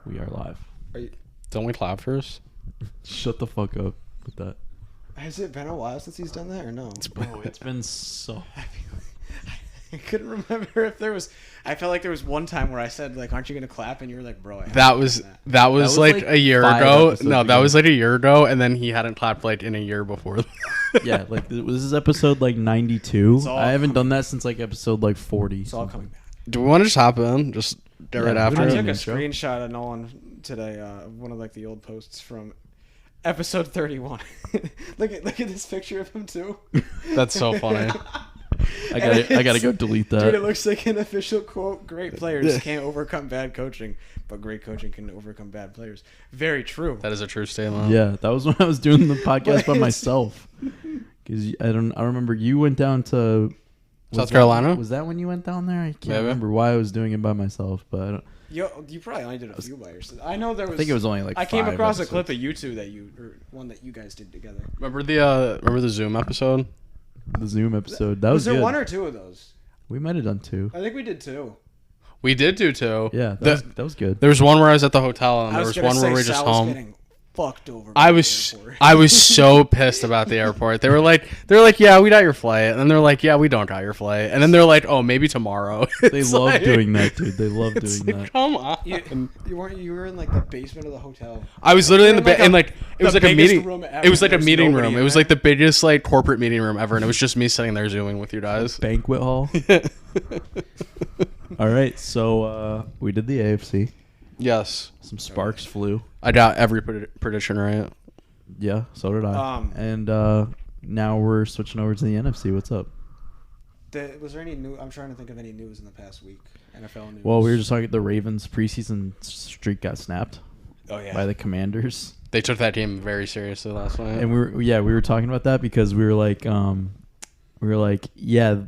We are live. Don't we clap first? Shut the fuck up with that. Has it been a while since he's done that or no? It's been so... I couldn't remember if there was... I felt like there was one time where I said, like, aren't you going to clap? And you were like, bro, I That was like a year ago. No, that was like a year ago, and then he hadn't clapped like in a year before. Yeah, like this is episode like 92. I haven't done that since like episode like 40. It's all coming back. Do we want to just hop in? Just get right after I it? took a screenshot of Nolan today, one of like the old posts from episode 31. look at this picture of him too. That's so funny. I gotta go delete that. Dude, it looks like an official quote. Great players can't overcome bad coaching, but great coaching can overcome bad players. Very true. That is a true statement. Yeah, that was when I was doing the podcast by myself. Because I remember you went down to South Carolina. Was that when you went down there? I can't remember why I was doing it by myself, but I don't. You probably only did a few by yourself. I know there was. I think it was only like. I came across episodes. a clip of you two one that you guys did together. Remember the Zoom episode? The Zoom episode. That was there good. one or two of those? We might have done two. I think we did two. We did do two. Yeah, that was good. There was one where I was at the hotel, and there was one where we were just Sal was home. getting fucked over. I was so pissed about the airport. They were like, yeah, we got your flight, and then they're like, yeah, we don't got your flight, and then they're like, oh, maybe tomorrow. They love doing that, dude. They love doing that. Come on. You were in like the basement of the hotel. I was literally in the and like it was like a meeting. Room ever. It was like a There's meeting nobody room. in It was there. like the biggest like corporate meeting room ever, and it was just me sitting there zooming with you guys. Banquet hall. All right, so we did the AFC. Yes. Some sparks flew. I got every prediction right. Yeah, so did I. And now we're switching over to the NFC. What's up? Was there any new? I'm trying to think of any news in the past week. NFL news. Well, we were just talking. The Ravens' preseason streak got snapped. Oh yeah. By the Commanders. They took that game very seriously last night. And we were talking about that because we were like,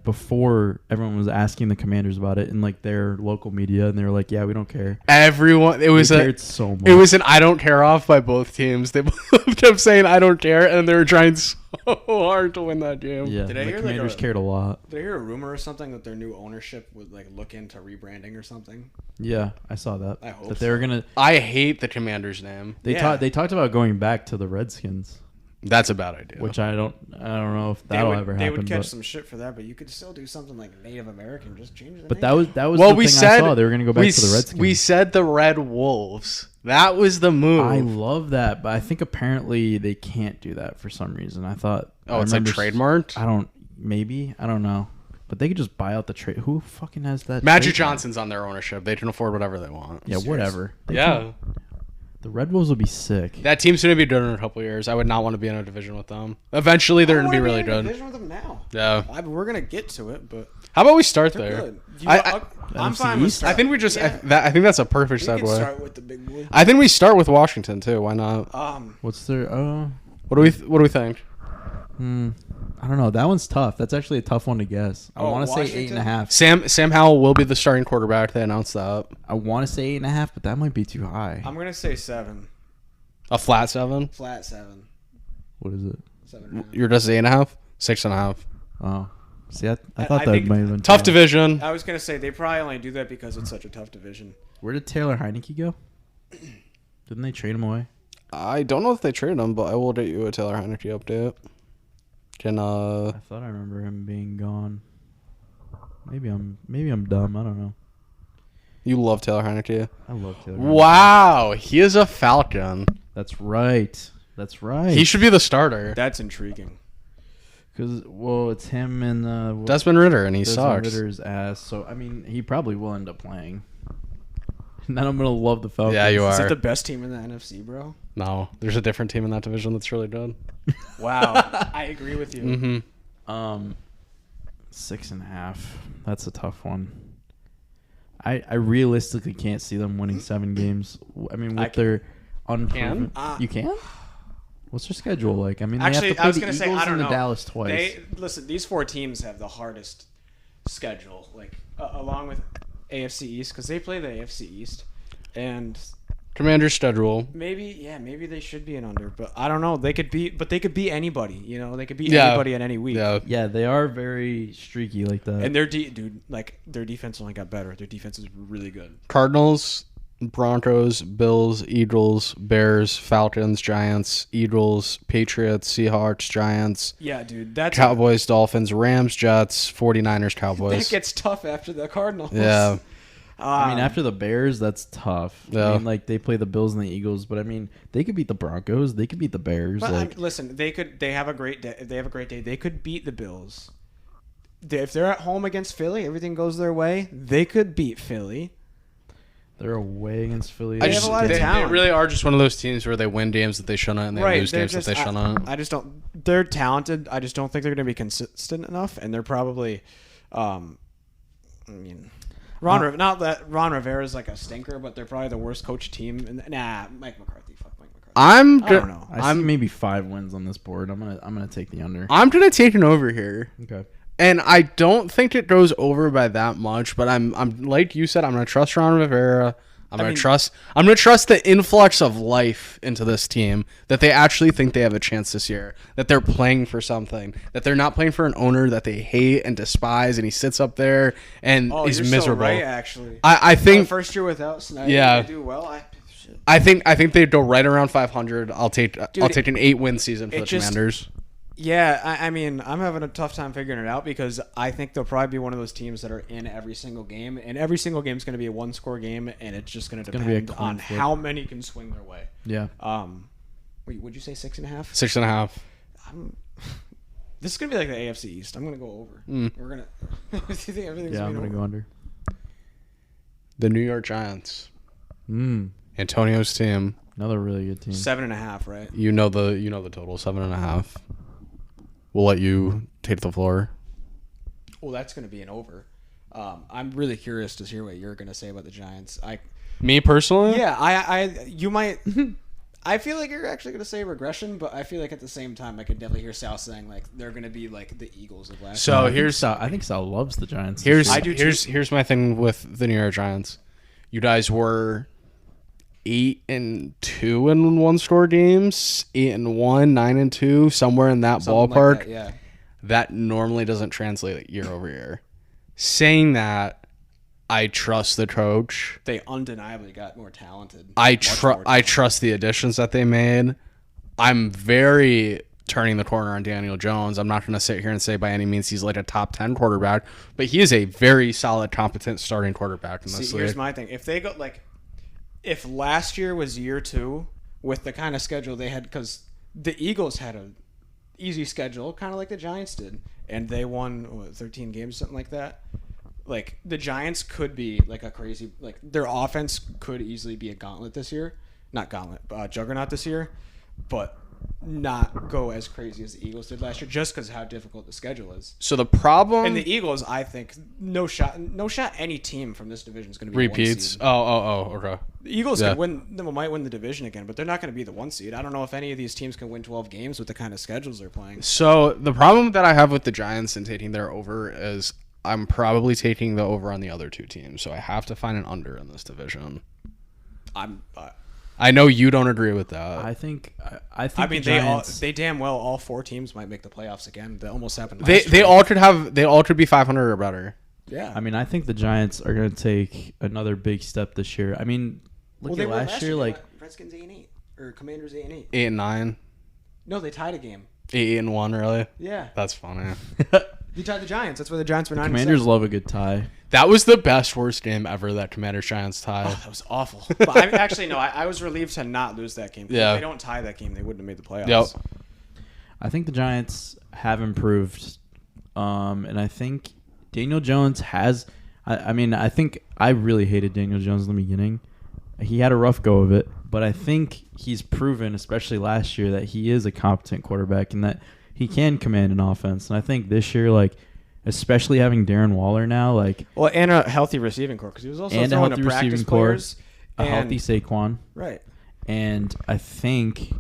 before everyone was asking the Commanders about it in like their local media, and they were like, yeah, we don't care. Everyone, they cared so much. It was an I don't care off by both teams. They both kept saying I don't care, and they were trying so hard to win that game. Yeah, Did I the hear Commanders cared a lot. Did I hear a rumor or something that their new ownership would like look into rebranding or something? Yeah, I saw that. I hope that they were gonna. I hate the Commanders name. They talked about going back to the Redskins. That's a bad idea. Which I don't know if that'll ever happen. They would catch some shit for that, but you could still do something like Native American. Just change the name. But that was well, the we thing said I saw. They were going to go back to the Redskins. We said the Red Wolves. That was the move. I love that, but I think apparently they can't do that for some reason. I thought. Oh, it's like trademarked? I don't know. But they could just buy out the trade. Who fucking has that? Magic Johnson's on their ownership. They can afford whatever they want. Yeah, whatever. The Red Wolves will be sick. That team's going to be good in a couple of years. I would not want to be in a division with them. Eventually, they're going to be really good. Division with them now. Yeah. We're going to get to it, but how about we start there? good. I'm fine with I think we just. I think that's a perfect we segue. can start with the big boy. I think we start with Washington too. Why not? What's their? What do we think? I don't know. That one's tough. That's actually a tough one to guess. I want to say 8.5. Sam Howell will be the starting quarterback. They announced that. I want to say 8.5, but that might be too high. I'm gonna say 7. A flat 7. Flat 7. What is it? 7.5. You're just 8.5. 6.5. Oh, see, I thought that might have been tough division. I was gonna say they probably only do that because it's such a tough division. Where did Taylor Heineke go? Didn't they trade him away? I don't know if they traded him, but I will get you a Taylor Heineke update. I thought I remember him being gone. Maybe I'm dumb. I don't know. You love Taylor Heineke. I love Taylor Heineke. Wow, he is a Falcon. That's right. He should be the starter. That's intriguing. Because it's him and Desmond Ridder, and he Desmond sucks. Ritter's ass. So I mean, he probably will end up playing. And then I'm gonna love the Falcons. Yeah, you Is are. it the best team in the NFC, bro? No, there's a different team in that division that's really good. Wow, I agree with you. Mm-hmm. 6.5. That's a tough one. I realistically can't see them winning 7 games. I mean, with their unproven. You can? What's their schedule like? I mean, Actually, they have I was to going to play the say, Eagles I don't and know. the Dallas twice. Listen, these 4 teams have the hardest schedule, like along with AFC East, because they play the AFC East, and Commander's schedule. Maybe they should be an under, but I don't know. They could beat anybody. You know, they could beat anybody in any week. Yeah, they are very streaky like that. And their defense only got better. Their defense is really good. Cardinals, Broncos, Bills, Eagles, Bears, Falcons, Giants, Eagles, Patriots, Seahawks, Giants. Yeah, dude. That's Cowboys, Dolphins, Rams, Jets, 49ers, Cowboys. That gets tough after the Cardinals. Yeah. I mean, after the Bears, that's tough. Yeah. I mean, like, they play the Bills and the Eagles, but I mean, they could beat the Broncos. They could beat the Bears. But listen, they have a great day. If they have a great day, they could beat the Bills. If they're at home against Philly, everything goes their way. They could beat Philly. They're away against Philly. They have a lot of talent. They really are just one of those teams where they win games that they shouldn't and they lose games that they shouldn't. I just don't. They're talented. I just don't think they're going to be consistent enough, and they're probably. Not that Ron Rivera is like a stinker, but they're probably the worst coach team. Mike McCarthy. Fuck Mike McCarthy. I don't know. I'm maybe 5 wins on this board. I'm gonna take the under. I'm gonna take an over here. Okay. And I don't think it goes over by that much, but I'm like you said, I'm gonna trust Ron Rivera. I'm gonna trust the influx of life into this team, that they actually think they have a chance this year, that they're playing for something, that they're not playing for an owner that they hate and despise, and he sits up there and he's miserable. So right, actually. I think first year without Snyder, they do well. I think they go right around 500. I'll take an 8-win season for the Commanders. Yeah, I mean, I'm having a tough time figuring it out because I think they'll probably be one of those teams that are in every single game, and every single game is going to be a one-score game, and it's just going to depend on how many can swing their way. Yeah. Wait, would you say 6.5? 6.5. This is going to be like the AFC East. I'm going to go over. We're going to. Do you think everything's I'm going to go under. The New York Giants. Antonio's team. Another really good team. 7.5, right? You know the total, 7.5. We'll let you take the floor. Well, that's going to be an over. I'm really curious to hear what you're going to say about the Giants. Me personally? Yeah, you might. I feel like you're actually going to say regression, but I feel like at the same time, I could definitely hear Sal saying like they're going to be like the Eagles of last year. So I think Sal loves the Giants. Here's my thing with the New York Giants. You guys were 8-2 in one-score games, 8-1, 9-2, somewhere in that ballpark. Like that, yeah. That normally doesn't translate year over year. Saying that, I trust the coach. They undeniably got more talented. I trust the additions that they made. I'm very turning the corner on Daniel Jones. I'm not going to sit here and say by any means he's like a top 10 quarterback, but he is a very solid, competent starting quarterback in this league. Here's my thing. If they go if last year was year 2 with the kind of schedule they had, because the Eagles had a easy schedule, kind of like the Giants did, and they won 13 games, something like that. Like the Giants could be like a crazy, like their offense could easily be a gauntlet this year, not gauntlet, juggernaut this year, but not go as crazy as the Eagles did last year, just because of how difficult the schedule is. So the problem, and the Eagles, I think, no shot. Any team from this division is going to be repeats. A 1 seed. Okay. The Eagles might win the division again, but they're not going to be the 1 seed. I don't know if any of these teams can win 12 games with the kind of schedules they're playing. So the problem that I have with the Giants and taking their over is I'm probably taking the over on the other 2 teams. So I have to find an under in this division. I know you don't agree with that. I think. I mean, they damn well all 4 teams might make the playoffs again. That almost happened. They all could be 500 or better. Yeah. I mean, I think the Giants are going to take another big step this year. I mean, look at last year, like Redskins 8-8 or Commanders 8-8. 8-9. No, they tied a game. 8-1, really? Yeah. That's funny. They tied the Giants. That's why the Giants were 9-7. Commanders love a good tie. That was the worst game ever, that Commanders-Giants tie. Oh, that was awful. But I was relieved to not lose that game. Yeah. If they don't tie that game, they wouldn't have made the playoffs. Yep. I think the Giants have improved, and I think Daniel Jones has. I think I really hated Daniel Jones in the beginning. He had a rough go of it, but I think he's proven, especially last year, that he is a competent quarterback and that he can command an offense. And I think this year, like, especially having Darren Waller now, like, and a healthy receiving core, because he was also throwing to practice players, a healthy Saquon, right? And I think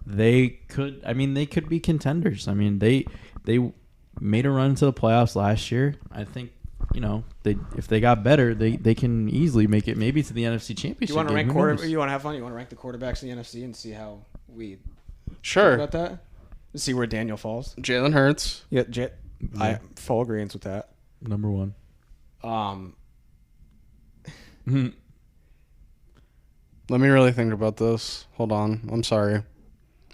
they could be contenders. I mean, they made a run to the playoffs last year. I think if they got better, they can easily make it maybe to the NFC Championship. You want to game. rank You want to have fun? You want to rank the quarterbacks in the NFC and see how we sure think about that? Let's see where Daniel falls. Jalen Hurts. Yeah, I full agreement with that. Number 1. Let me really think about this. Hold on. I'm sorry.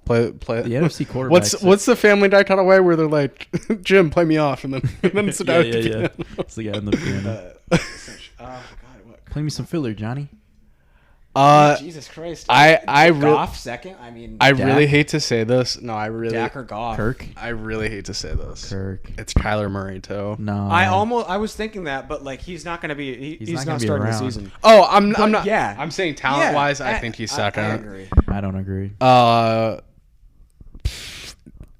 Play. The NFC quarterbacks. What's the Family Guy kind of way where they're like, Jim, play me off, and then sit down. Yeah. It's the guy in the piano. Oh God, what? Play me some filler, Johnny. Jesus Christ! Goff second. I mean, I really hate to say this. No, I really Dak or Goff. Kirk. I really hate to say this. Kirk. It's Kyler Murray too. No. I was thinking that, but like he's not going to be. He's not starting the season. Oh, I'm not. Yeah, I'm saying talent wise, I think he's second. I agree. I don't agree.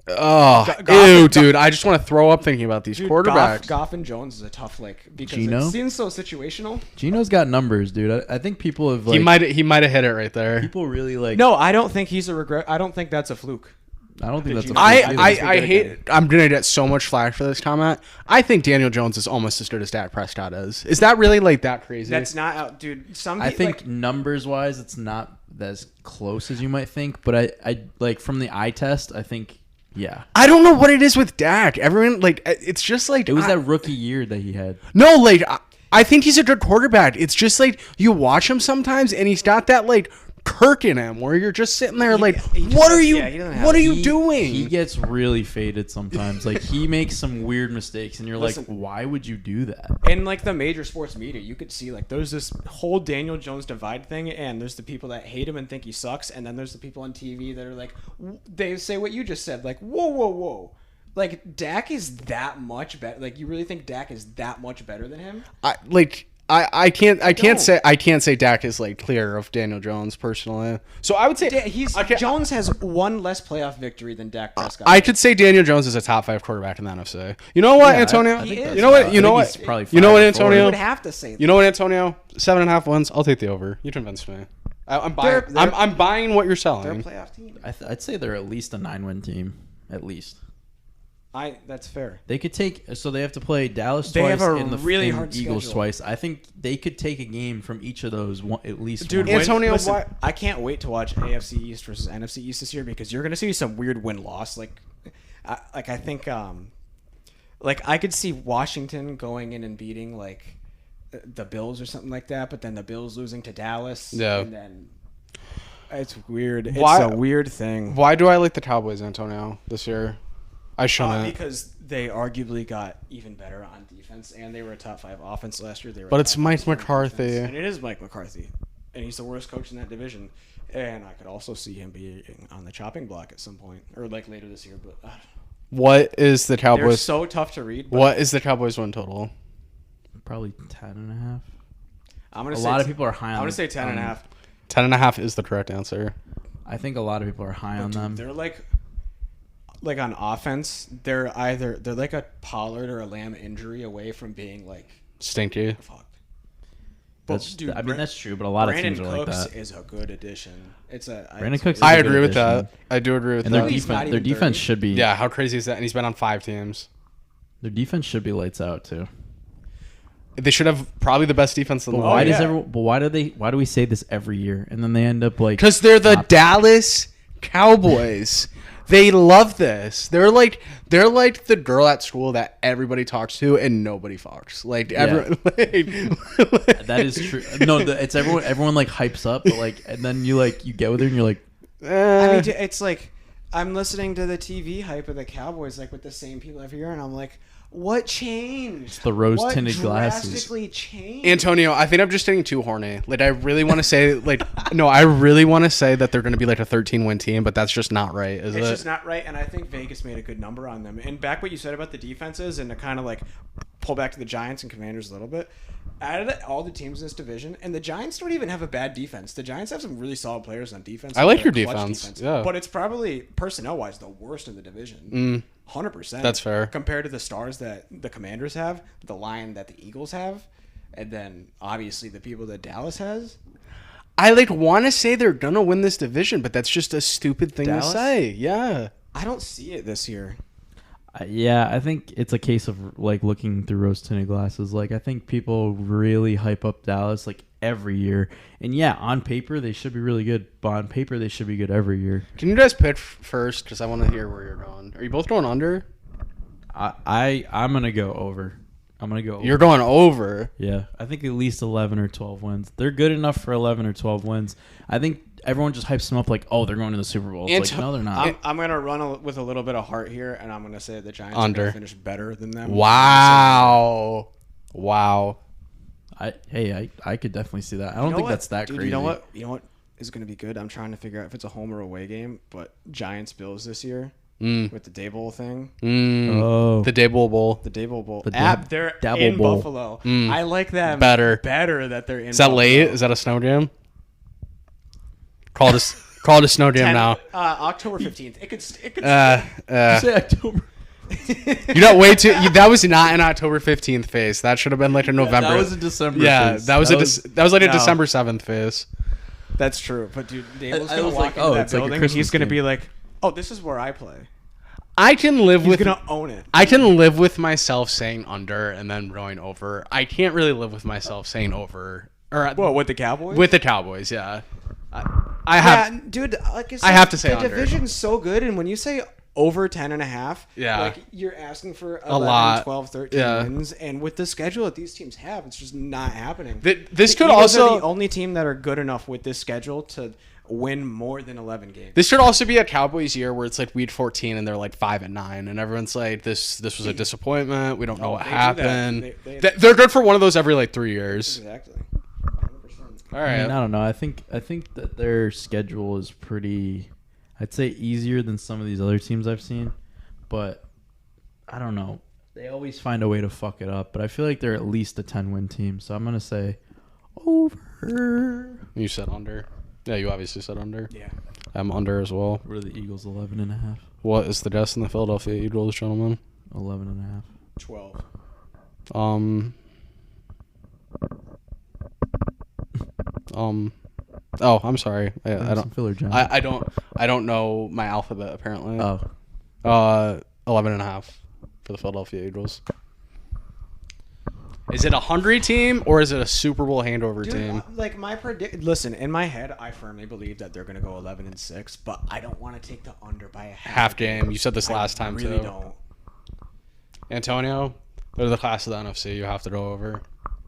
Dude, I just want to throw up thinking about these quarterbacks. Goff and Jones is a tough because Geno? it seems so situational. Gino's got numbers, dude. I think people have he might have hit it right there. People really like. No, I don't think he's a regret. I don't think that's a fluke. I don't think that's. I hate it. I'm gonna get so much flack for this comment. I think Daniel Jones is almost as good as Dak Prescott is. Is that really like that crazy? That's not out, dude. I think numbers wise, it's not as close as you might think. But I like from the eye test, I think. Yeah. I don't know what it is with Dak. Everyone it's just like it was that rookie year that he had. No, like I think he's a good quarterback. It's just like you watch him sometimes, and he's got that like Kirk in him, where you're just sitting there what are you doing? He gets really faded sometimes. Like he makes some weird mistakes, and you're like, why would you do that? In like the major sports media, you could see like there's this whole Daniel Jones divide thing, and there's the people that hate him and think he sucks, and then there's the people on TV that are like, they say what you just said, like whoa. Like Dak is that much better. Like you really think Dak is that much better than him? I can't say Dak is like clear of Daniel Jones personally. So I would say Jones has one less playoff victory than Dak Prescott. I could say Daniel Jones is a top 5 quarterback in the NFC. You know what, Antonio? You know what, Antonio? You would have to say that. You know what, Antonio? 7.5 wins. I'll take the over. You convinced me. I'm buying. I'm buying what you're selling. They're a playoff team. I'd say they're at least a 9-win team, at least. That's fair. They could take. So they have to play Dallas twice and the really hard Eagles schedule. twice. I think they could take a game from each of those at least. Dude, Antonio, listen, I can't wait to watch AFC East versus NFC East this year because you're gonna see some weird win-loss. I think I could see Washington going in and beating like the Bills or something like that, but then the Bills losing to Dallas. Yeah. And then it's weird. It's a weird thing. Why do I like the Cowboys, Antonio, this year? I shouldn't. Because they arguably got even better on defense, and they were a top 5 offense last year. But it's Mike McCarthy. And it is Mike McCarthy. And he's the worst coach in that division. And I could also see him being on the chopping block at some point, or like later this year. But what is the Cowboys? They're so tough to read. What is the Cowboys win total? Probably 10.5. A lot of people are high on. I'm gonna say 10.5. 10.5 is the correct answer. I think a lot of people are high on them. They're like on offense, they're like a Pollard or a Lamb injury away from being like stinky. Fuck. That's true, but a lot of teams are like that. Brandon Cooks is a good addition. Brandon Cooks. I agree with that. I do agree with that. And their defense should be. Yeah, how crazy is that? And he's been on 5 teams. Their defense should be lights out too. They should have probably the best defense in the league. Why do we say this every year and then they end up like? Because they're the Dallas Cowboys. They love this. They're like the girl at school that everybody talks to and nobody fucks. That is true. No, it's everyone like hypes up, but like, and then you get with her and you're like, I mean, it's like I'm listening to the TV hype of the Cowboys like with the same people every year, and I'm like, what changed? It's the rose-tinted glasses. Drastically changed? Antonio, I think I'm just getting too horny. Like, I really want to say, I really want to say that they're going to be like a 13-win team, but that's just not right, is it? It's just not right, and I think Vegas made a good number on them. And back what you said about the defenses, and to kind of like pull back to the Giants and Commanders a little bit, out of all the teams in this division, and the Giants don't even have a bad defense. The Giants have some really solid players on defense. I like your defense. Yeah. But it's probably, personnel-wise, the worst in the division. 100%. That's fair. Compared to the stars that the Commanders have, the line that the Eagles have, and then obviously the people that Dallas has. I want to say they're gonna win this division, but that's just a stupid thing to say. Yeah. I don't see it this year. Yeah, I think it's a case of like looking through rose-tinted glasses. Like I think people really hype up Dallas like every year, and yeah, on paper they should be really good, but on paper they should be good every year. Can you guys pitch first? Because I want to hear where you're going. Are you both going under? I'm gonna go over. I'm gonna go over. You're going over. Yeah, I think at least 11 or 12 wins. They're good enough for 11 or 12 wins. I think everyone just hypes them up like, oh, they're going to the Super Bowl. It's like, no, they're not. I'm going to run with a little bit of heart here, and I'm going to say the Giants Under. are going to finish better than them. Wow. I could definitely see that. I don't think that's that crazy. You know what is going to be good? I'm trying to figure out if it's a home or away game, but Giants-Bills this year. With the Daboll thing. Oh. The Daboll Bowl. The Daboll Bowl. They're Daboll in Bowl. Buffalo. I like them better that they're in Is that Buffalo. late? Is that a snow jam? Call it a snow jam now. October 15th. It could Say October. You know, way too. That was not an October 15th face. That should have been like a November. That was a December. Yeah, face. that was like a December 7th face. That's true. But dude, Dable's I going was to walk like, into that it's like a building and Christmas he's going to game. be like, oh, this is where I play. I can live He's with. going to own it. I can live with myself saying under and then going over. I can't really live with myself saying over. Or What, with the Cowboys? with the Cowboys, yeah. I have. Yeah, dude, like I said, I have to say the under. division's so good, and when you say over 10.5, Yeah. like you're asking for 11, lot. 12, 13 Yeah. wins, and with the schedule that these teams have, it's just not happening. This The could Eagles are also. the only team that are good enough with this schedule to win more than 11 games. This should also be a Cowboys year where it's like week 14 and they're like 5-9, and everyone's like, "This was a disappointment. We don't know what they do that. happened." They- They're good for one of those every like 3 years. Exactly. 100%. All I right. mean, I don't know. I think that their schedule is pretty, I'd say, easier than some of these other teams I've seen, but I don't know. They always find a way to fuck it up, but I feel like they're at least a 10-win team, so I'm gonna say over. You said under. Yeah, you obviously said under. Yeah. I'm under as well. What are the Eagles? 11.5. What is the guess in the Philadelphia Eagles, gentlemen? 11.5. 12. Oh, I'm sorry. I Some filler, John. I don't know my alphabet apparently. Oh, 11.5 for the Philadelphia Eagles. Is it a hungry team or is it a Super Bowl handover team? Like listen, in my head, I firmly believe that they're going to go 11-6, but I don't want to take the under by a Half game. You said this last time I really too. don't. Antonio, they're the class of the NFC. You have to go over.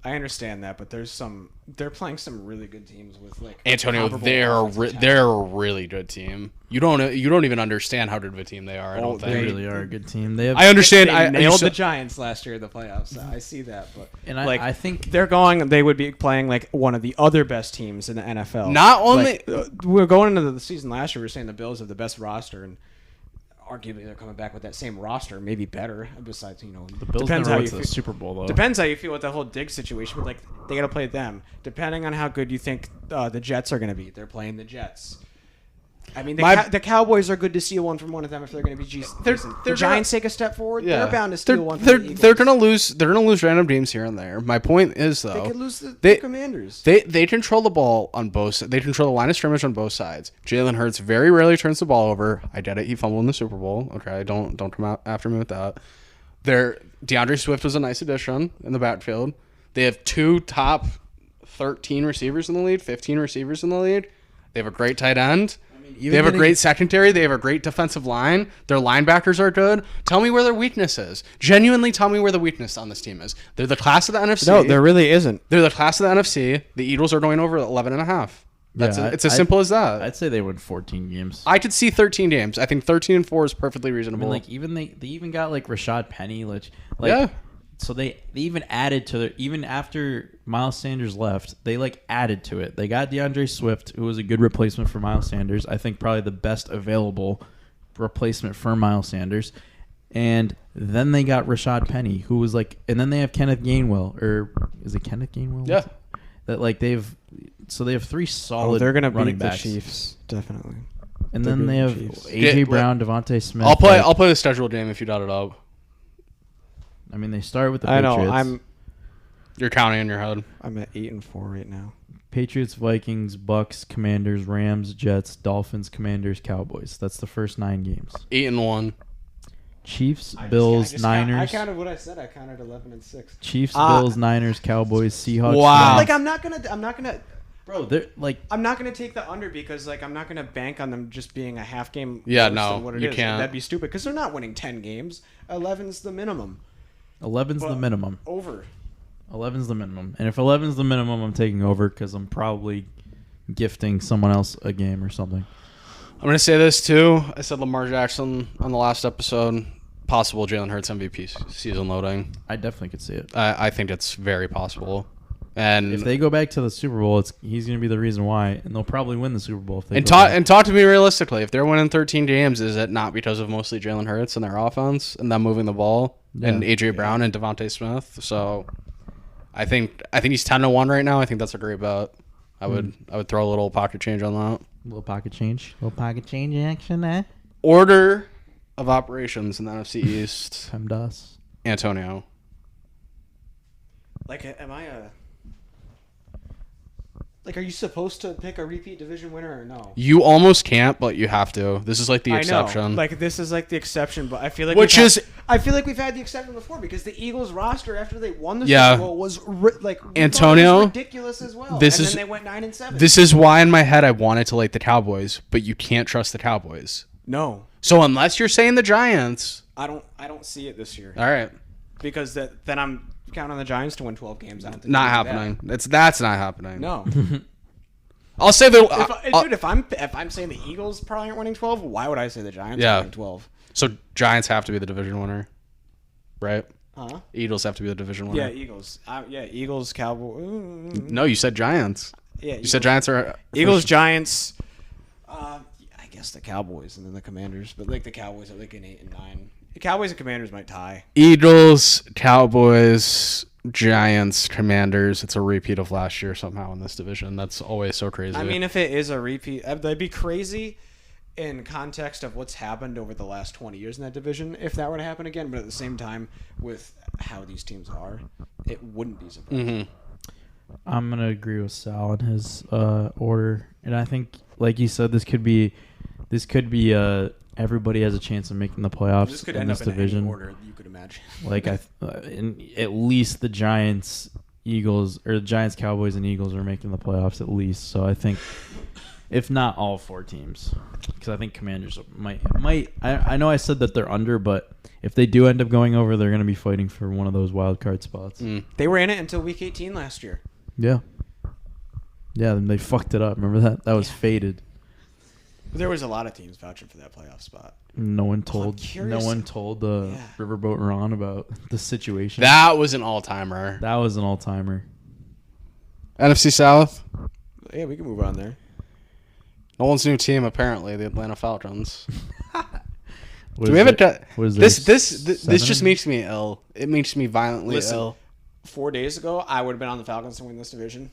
I understand that, but they're playing some really good teams with like Antonio, comparable offensive talent. they're a really good team. You don't even understand how good of a team they are. I don't they think. really are a good team. They have. I understand. They nailed you the said- Giants last year in the playoffs. I see that, but And I think they would be playing like one of the other best teams in the NFL. Not only we were going into the season last year, we were saying the Bills have the best roster, and arguably they're coming back with that same roster, maybe better. Besides, the Bills depends never how went you to the feel. Super Bowl though. Depends how you feel with the whole Diggs situation. But like they got to play them. Depending on how good you think the Jets are going to be, they're playing the Jets. I mean, the Cowboys are good to steal one from one of them if they're going to be decent. The Giants take a step forward. Yeah. They're bound to steal one from They're the Eagles. they're gonna lose. They're gonna lose random teams here and there. My point is though, They could lose the Commanders. They control the ball on both. They control the line of scrimmage on both sides. Jalen Hurts very rarely turns the ball over. I get it. He fumbled in the Super Bowl. Okay, don't come out after me with that. DeAndre Swift was a nice addition in the backfield. They have 2 top 13 receivers in the league, 15 receivers in the league. They have a great tight end. They have a great secondary. They have a great defensive line. Their linebackers are good. Tell me where their weakness is. Genuinely tell me where the weakness on this team is. They're the class of the NFC. No, there really isn't. They're the class of the NFC. The Eagles are going over 11.5. It's as simple as that. I'd say they win 14 games. I could see 13 games. I think 13-4 is perfectly I reasonable. mean, like even they even got like Rashad Penny, like Yeah. So they even added to their, even after Miles Sanders left, they like added to it. They got DeAndre Swift, who was a good replacement for Miles Sanders. I think probably the best available replacement for Miles Sanders. And then they got Rashad Penny, who was like, and then they have Kenneth Gainwell, or is it Kenneth Gainwell? Yeah. That like they have 3 solid. They're gonna running beat backs. the Chiefs, definitely. And They're then they have beating the Chiefs. AJ Brown, Devontae Smith. I'll play the schedule game if you dot it up. I mean, they start with the I Patriots. know. You're counting in your head. I'm at 8-4 right now. Patriots, Vikings, Bucks, Commanders, Rams, Jets, Dolphins, Commanders, Cowboys. That's the first 9 games. 8-1. Chiefs, Bills, Niners. I counted what I said. I counted 11-6. Chiefs, Bills, Niners, Cowboys, Seahawks. Wow. Like I'm not gonna. Bro, they're like I'm not gonna take the under because like I'm not gonna bank on them just being a half game. Yeah, worse no, than what it you is. can't. That'd be stupid because they're not winning 10 games. 11's the minimum. 11's the minimum. Over. 11's the minimum. And if 11's the minimum, I'm taking over because I'm probably gifting someone else a game or something. I'm going to say this, too. I said Lamar Jackson on the last episode. Possible Jalen Hurts MVP season loading. I definitely could see it. I think it's very possible. And if they go back to the Super Bowl, he's going to be the reason why, and they'll probably win the Super Bowl. If they talk to me realistically. If they're winning 13 games, is it not because of mostly Jalen Hurts and their offense and them moving the ball and A.J. Brown and Devontae Smith? So I think he's 10-1 right now. I think that's a great bet. I would throw a little pocket change on that. Little pocket change action, eh? Order of operations in the NFC East. PEMDAS. Antonio. Like, am I a... Like, are you supposed to pick a repeat division winner or no? You almost can't, but you have to. This is like the exception. I know. Like, this is like the exception, but I feel like I feel like we've had the exception before because the Eagles roster after they won the Super Bowl was Antonio, ridiculous as well. Then they went 9-7. This is why in my head I wanted to like the Cowboys, but you can't trust the Cowboys. No. So unless you're saying the Giants, I don't see it this year. All right. Because then I'm counting on the Giants to win 12 games. I don't think not happening. That's not happening. No. I'll say dude, if I'm saying the Eagles probably aren't winning 12, why would I say the Giants are winning 12? So Giants have to be the division winner, right? Huh? Eagles have to be the division winner. Yeah, Eagles. Eagles, Cowboys. No, you said Giants. Yeah, you said Giants are Eagles, Giants. I guess the Cowboys and then the Commanders, but like the Cowboys are like an 8 and 9. The Cowboys and Commanders might tie. Eagles, Cowboys, Giants, Commanders. It's a repeat of last year somehow in this division. That's always so crazy. I mean, if it is a repeat, that'd be crazy in context of what's happened over the last 20 years in that division if that were to happen again. But at the same time, with how these teams are, it wouldn't be surprising. Mm-hmm. I'm going to agree with Sal in his order. And I think, like you said, this could be everybody has a chance of making the playoffs this could in end this up division. In any order you could imagine. Like at least the Giants, Eagles, or the Giants, Cowboys, and Eagles are making the playoffs at least. So I think, if not all four teams, because I think Commanders might. I know I said that they're under, but if they do end up going over, they're going to be fighting for one of those wild card spots. They were in it until Week 18 last year. Yeah. Yeah, then they fucked it up. Remember that? That was fated. There was a lot of teams vouching for that playoff spot. No one told Riverboat Ron about the situation. That was an all-timer. That was an all-timer. NFC South. Yeah, we can move on there. Nolan's new team, apparently, the Atlanta Falcons. Do we have this just makes me ill. It makes me violently ill. 4 days ago, I would have been on the Falcons to win this division.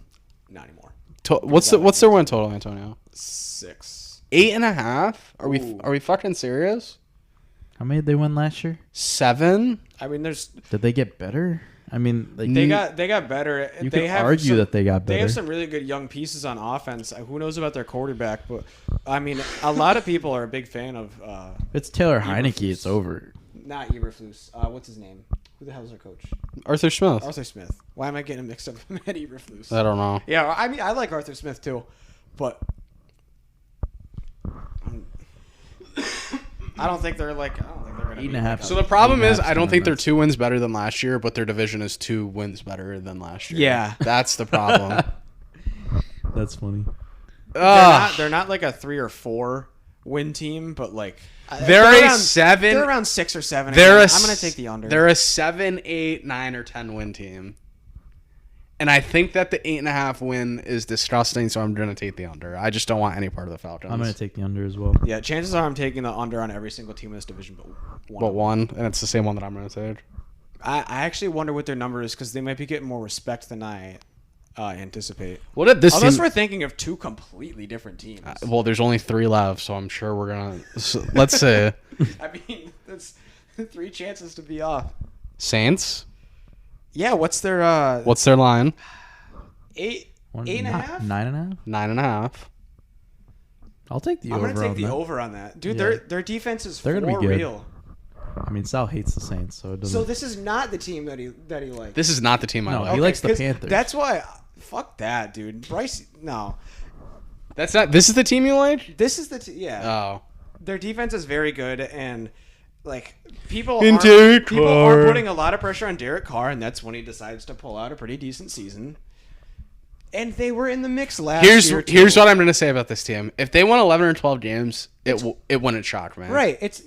Not anymore. What's their win total, Antonio? 6. 8.5? Ooh. Are we fucking serious? How many did they win last year? 7. I mean, Did they get better? I mean, like, they got better. You could argue that they got better. They have some really good young pieces on offense. Who knows about their quarterback? But I mean, a lot of people are a big fan of. It's Taylor Heineke. It's over. Not Eberflus. What's his name? Who the hell's their coach? Arthur Smith. Arthur Smith. Why am I getting him mixed up with Matt Eberflus? I don't know. Yeah, I mean, I like Arthur Smith too, but I don't think they're going to 8.5. So the problem is, I don't think they're 2 wins better than last year, but their division is 2 wins better than last year. Yeah, that's the problem. That's funny. They're not like a 3 or 4 win team, but like they're a 7. They're around 6 or 7. I'm going to take the under. They're a 7, 8, 9, or 10 win team. And I think that the 8.5 win is disgusting, so I'm going to take the under. I just don't want any part of the Falcons. I'm going to take the under as well. Yeah, chances are I'm taking the under on every single team in this division, but one, and it's the same one that I'm going to take. I actually wonder what their number is because they might be getting more respect than I anticipate. What did this Unless we're thinking of 2 completely different teams. Well, there's only 3 left, so I'm sure we're going to... Let's say... I mean, that's 3 chances to be off. Saints? Yeah, what's their line? 8.5? 9.5? 9.5. I'll take the over. I'm gonna take the over on that, dude. Yeah. Their defense is They're for gonna be good. real. I mean, Sal hates the Saints, so it doesn't. So this is not the team that he likes. This is not the team I like. He likes the Panthers. That's why. Fuck that, dude. Bryce. No. That's not. This is the team you like? This is the yeah. Oh. Their defense is very good, and like people And aren't, Derek people Carr. are putting a lot of pressure on Derek Carr, and that's when he decides to pull out a pretty decent season. And they were in the mix last year. Here's what I'm going to say about this team. If they won 11 or 12 games, it wouldn't shock me. Right. It's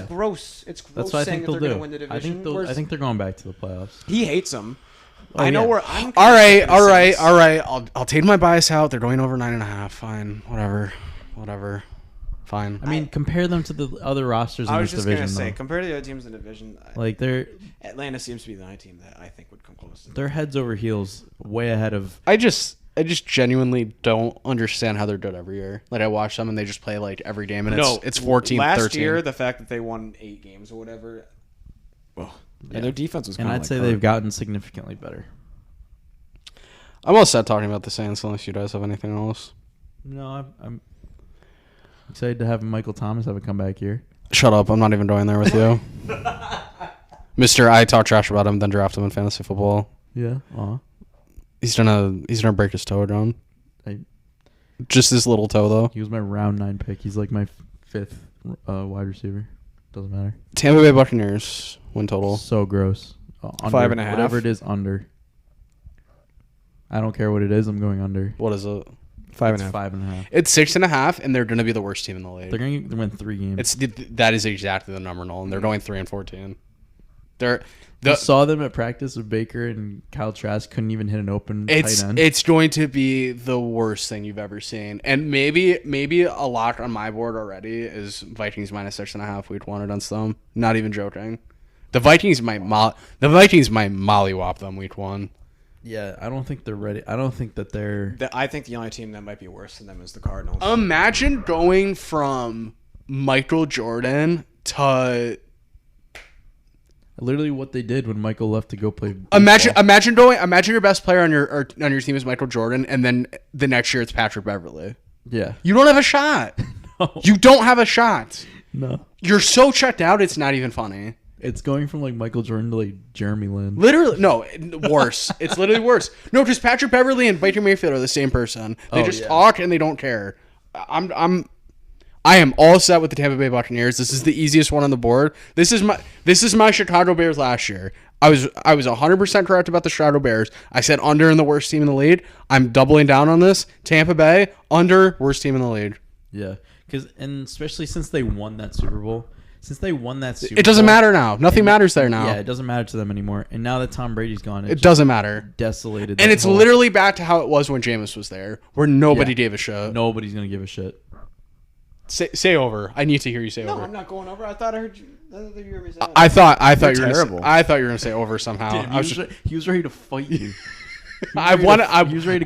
gross. It's gross That's what I saying think that they're they'll going to do. win the division. I think they're going back to the playoffs. He hates them. Oh, I know yeah. where I'm. All right. I'll take my bias out. They're going over 9.5. Fine. Whatever. Fine. I mean, compare them to the other rosters in I was this just division. going to say, though. compared to the other teams in the division, Like Atlanta seems to be the only team that I think would come close. they're heads over heels, way ahead of. I just genuinely don't understand how they're good every year. Like I watch them and they just play like every game and it's 14, last 13. year, the fact that they won 8 games or whatever, and their defense was. And kinda I'd say they've gotten significantly better. I'm all set talking about the Saints unless you guys have anything else. No, I'm excited to have Michael Thomas have a comeback year. Shut up. I'm not even going there with you. Mr. I talk trash about him, then draft him in fantasy football. Yeah. He's gonna break his toe down. I- Just his little toe though. He was my round 9 pick. He's like my 5th wide receiver. Doesn't matter. Tampa Bay Buccaneers win total. So gross. Under, 5.5. Whatever it is, under. I don't care what it is. I'm going under. What is it? 5.5. 5.5. It's 6.5, and they're gonna be the worst team in the league. They're going to win 3 games. That is exactly the number, Nolan. They're going 3-14. I saw them at practice with Baker and Kyle Trask. Couldn't even hit an open tight end. It's going to be the worst thing you've ever seen. And maybe a lock on my board already is Vikings minus 6.5 week 1 against them. Not even joking. The Vikings might mollywop them week 1. Yeah, I don't think they're ready. I don't think that they're. I think the only team that might be worse than them is the Cardinals. Imagine going from Michael Jordan to Literally what they did when Michael left to go play. imagine your best player on your team is Michael Jordan, and then the next year it's Patrick Beverley. Yeah. You don't have a shot. No. You don't have a shot. No. You're so checked out. It's not even funny. It's going from like Michael Jordan to like Jeremy Lin. Literally, no, worse. It's literally worse. No, because Patrick Beverley and Baker Mayfield are the same person. They just talk and they don't care. I am all set with the Tampa Bay Buccaneers. This is the easiest one on the board. This is my Chicago Bears last year. I was 100% correct about the Chicago Bears. I said under in the worst team in the league. I'm doubling down on this. Tampa Bay under worst team in the league. Yeah, and especially since they won that Super Bowl. It doesn't matter now. Nothing matters there now. Yeah, it doesn't matter to them anymore. And now that Tom Brady's gone, It doesn't matter. Desolated. And it's literally back to how it was when Jameis was there, where nobody gave a shit. Nobody's gonna give a shit. Say over. I need to hear you say over. No, I'm not going over. I thought I heard you. I thought you heard me say that. I thought you were terrible. I thought you were gonna say over somehow. Dude, he was ready to fight you. I wanted to I argue said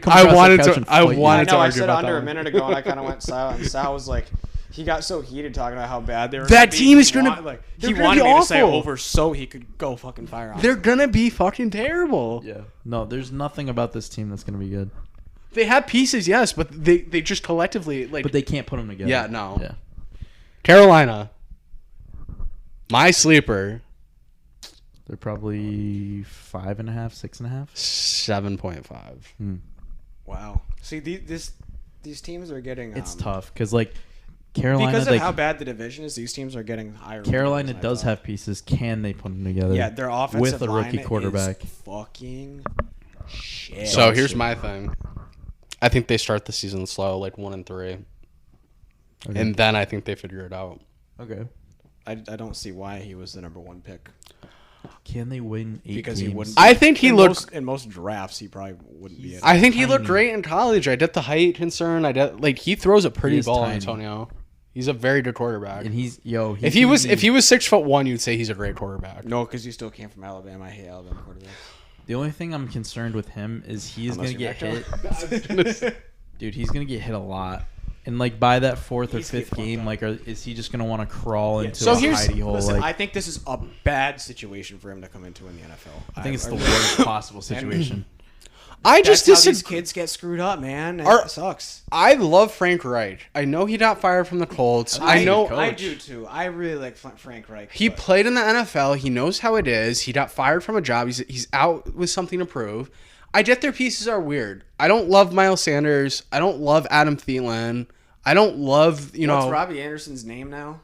about under that a one. minute ago, and I kind of went silent. And Sal was like, he got so heated talking about how bad they were. That team is gonna. He wanted me to say over so he could go fucking fire on. They're gonna be fucking terrible. Yeah. No, there's nothing about this team that's gonna be good. They have pieces, yes, but they just collectively like. But they can't put them together. Yeah, no. Yeah. Carolina, my sleeper. They're probably 5.5, 6.5. 7.5. Wow. See, these teams are getting. It's tough because like Carolina, because of how bad the division is. These teams are getting higher. Carolina does have pieces. Can they put them together? Yeah, their offensive with a rookie line quarterback. Is fucking shit. So here's my thing. I think they start the season slow, like 1-3, and then I think they figure it out. Okay. I don't see why he was the number 1 pick. Can they win 8 Because games? he wouldn't. I think he looked in most drafts. He probably wouldn't be. I think he looked great in college. I get the height concern. He throws a pretty ball, tiny. Antonio. He's a very good quarterback. And if he was 6'1", you'd say he's a great quarterback. No, because he still came from Alabama. I hate Alabama quarterbacks. The only thing I'm concerned with him is he's Unless gonna get you're hit. Dude, he's gonna get hit a lot. And like by that 4th or He's gonna 5th get game, like is he just gonna want to crawl into So a here's- hidey hole? Listen, Like I think this is a bad situation for him to come into in the NFL. I think it's the worst possible situation. That's how these kids get screwed up, man. It sucks. I love Frank Reich. I know he got fired from the Colts. I do too. I really like Frank Reich. He played in the NFL. He knows how it is. He got fired from a job. He's out with something to prove. I get their pieces are weird. I don't love Miles Sanders. I don't love Adam Thielen. I don't love, What's Robbie Anderson's name now?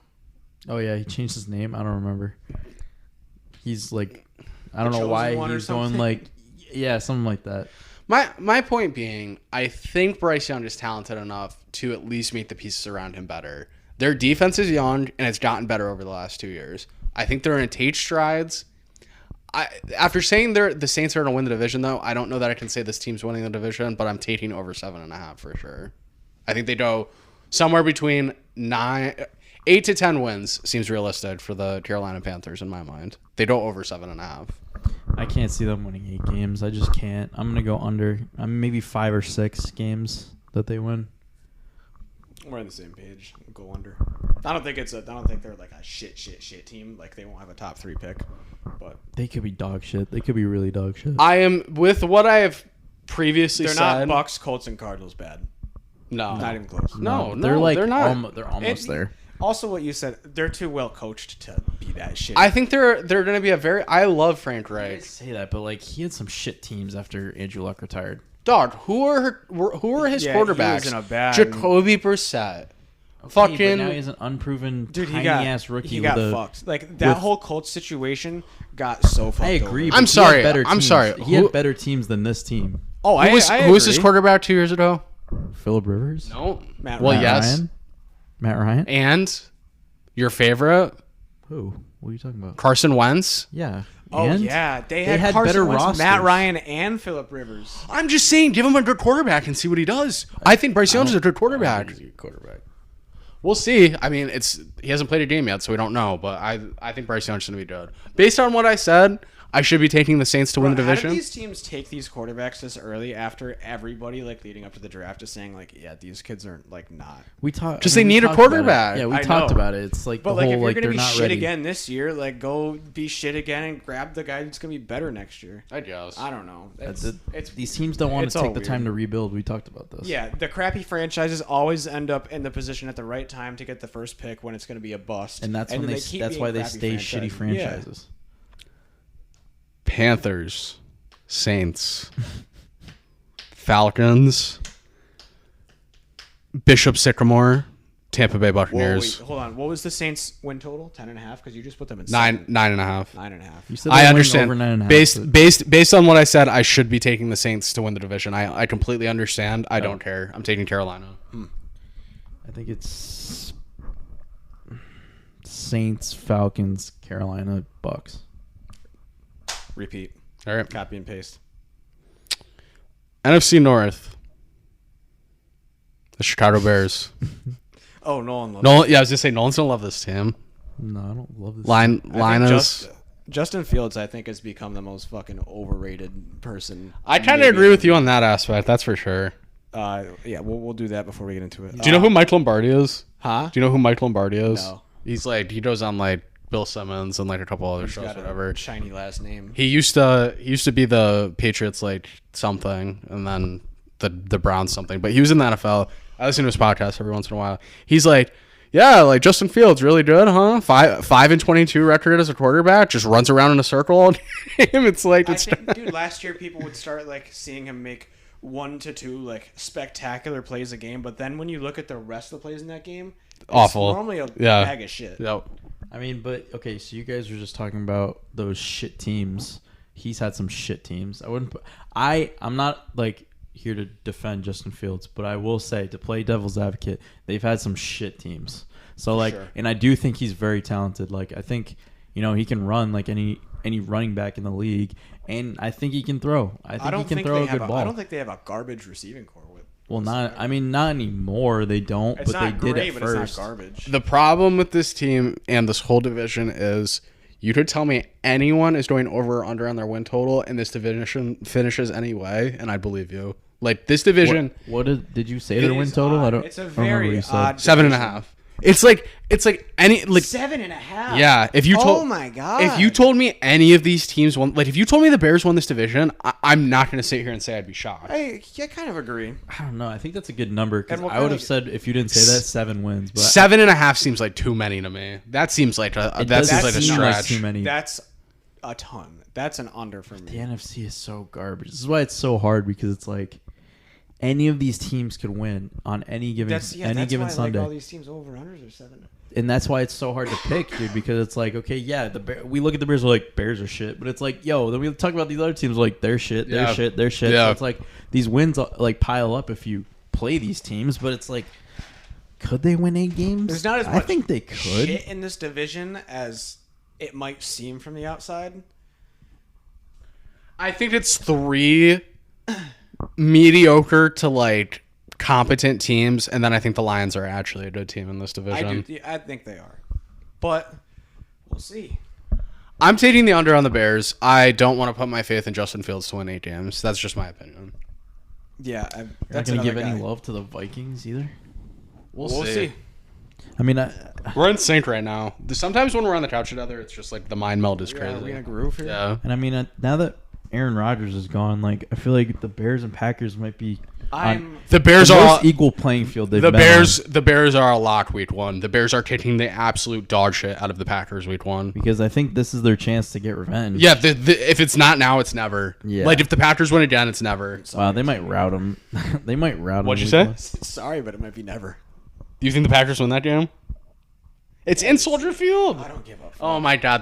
Oh, yeah. He changed his name. I don't remember. He's like, I don't know why he's going like, yeah, something like that. My point being, I think Bryce Young is talented enough to at least make the pieces around him better. Their defense is young, and it's gotten better over the last 2 years. I think they're going to take strides. After saying the Saints are going to win the division, though, I don't know that I can say this team's winning the division, but I'm taking over 7.5 for sure. I think they go somewhere between 8 to 10 wins seems realistic for the Carolina Panthers in my mind. They go over 7.5. I can't see them winning 8 games. I just can't. I'm gonna go under. Maybe 5 or 6 games that they win. We're on the same page. We'll go under. I don't think they're like a shit team. Like they won't have a top 3 pick, but they could be dog shit. They could be really dog shit. I am with what I have previously said. They're not Bucks, Colts, and Cardinals bad. No, not even close. No, they're not. They're almost there. Also, what you said, they're too well coached to be that shit. I think they're going to be I love Frank Reich. I say that, but like he had some shit teams after Andrew Luck retired. Dog, who are his quarterbacks? He was in a bad Jacoby Brissett. Okay, Fucking. But now he's an unproven tiny-ass rookie. He got fucked. Like that whole Colts situation got so fucked. I agree. I'm sorry. He had better teams than this team. Oh, who was his quarterback 2 years ago? Phillip Rivers. No. Matt Ryan. Matt Ryan. And your favorite? Who? What are you talking about? Carson Wentz. Yeah. They had Carson better Wentz, rosters. Matt Ryan, and Phillip Rivers. I'm just saying, give him a good quarterback and see what he does. I think Bryce Young is a good quarterback. We'll see. I mean, he hasn't played a game yet, so we don't know. But I think Bryce Young's going to be good. Based on what I said, I should be taking the Saints to win the division. How do these teams take these quarterbacks this early after everybody like leading up to the draft is saying like, yeah, these kids are like not. We talked. Just they need a quarterback. Yeah, we talked about it. It's like but the like whole if you're like gonna they're be not shit ready again this year, like go be shit again and grab the guy that's gonna be better next year. I guess. I don't know. These teams don't want to take the time to rebuild. We talked about this. Yeah, the crappy franchises always end up in the position at the right time to get the first pick when it's going to be a bust. And that's why they stay shitty franchises. Yeah. Panthers, Saints, Falcons, Bishop Sycamore, Tampa Bay Buccaneers. Whoa, wait, hold on. What was the Saints win total? 10.5? Because you just put them in 9.5. 9.5. You said I understand. Over 9.5, based on what I said, I should be taking the Saints to win the division. I completely understand. I don't care. I'm taking Carolina. I think it's Saints, Falcons, Carolina, Bucks. Repeat. All right. Copy and paste. NFC North. The Chicago Bears. Oh, Nolan loves Nolan. Yeah, I was just saying Nolan's gonna love this team. No, I don't love this. Linus. Justin Fields, I think, has become the most fucking overrated person. I kind of agree with you on that aspect. That's for sure. Yeah, we'll do that before we get into it. Do you know who Mike Lombardi is? Huh? Do you know who Mike Lombardi is? No. He's like he goes on like Bill Simmons and like a couple other shows, whatever. Shiny last name. He used to be the Patriots like something, and then the Browns something. But he was in the NFL. I listen to his podcast every once in a while. He's like, yeah, like Justin Fields, really good, huh? 5-22 record as a quarterback, just runs around in a circle all game. It's like, dude, last year people would start like seeing him make 1 to 2 like spectacular plays a game, but then when you look at the rest of the plays in that game, it's awful. Normally a bag of shit. Yep. I mean, but okay, so you guys were just talking about those shit teams. He's had some shit teams. I'm not like here to defend Justin Fields, but I will say, to play devil's advocate, they've had some shit teams. So like, sure. And I do think he's very talented. Like I think, he can run like any running back in the league, and I think he can throw. I think he can throw a good ball. I don't think they have a garbage receiving core with. Well, not anymore. They don't, but they did at first. It's not garbage. The problem with this team and this whole division is, you could tell me anyone is going over or under on their win total, and this division finishes anyway, and I believe you. Like this division. What did you say their win total? It's a very odd. 7.5. It's like any like 7.5. Yeah, if you told oh my god, if you told me any of these teams won, like if you told me the Bears won this division, I'm not going to sit here and say I'd be shocked. I kind of agree. I don't know. I think that's a good number because And I would have said if you didn't say that 7 wins, but 7.5 seems like too many to me. That seems like a stretch. Too many. That's a ton. That's an under for me. The NFC is so garbage. This is why it's so hard because it's like any of these teams could win on any given That's Sunday. why I like all these teams over unders are 7. And that's why it's so hard to pick, dude, because it's like, okay, yeah, we look at the Bears, we're like, Bears are shit. But it's like, yo, then we talk about these other teams, like, they're shit, they're shit, they're shit. Yeah. So it's like, these wins, like, pile up if you play these teams. But it's like, could they win 8 games? There's not as much I think they could. shit in this division as it might seem from the outside. I think it's 3 mediocre to, like, competent teams, and then I think the Lions are actually a good team in this division. I think they are. But we'll see. I'm taking the under on the Bears. I don't want to put my faith in Justin Fields to win 8 games. That's just my opinion. Yeah, You're not going to give any love to the Vikings either? We'll see. I mean, we're in sync right now. Sometimes when we're on the couch together, it's just like the mind meld is crazy. Are we in a groove here? Yeah. and I mean, now that Aaron Rodgers is gone, like, I feel like the Bears and Packers might be The Bears the are most equal playing field they've the been Bears. on. The Bears are a lock week 1. The Bears are kicking the absolute dog shit out of the Packers week 1. Because I think this is their chance to get revenge. Yeah, if it's not now, it's never. Yeah. Like if the Packers win again, it's never. Wow, they might rout them. They might rout them. What'd you say? Sorry, but it might be never. Do you think the Packers win that game? It's in Soldier Field. I don't give up. Oh my God,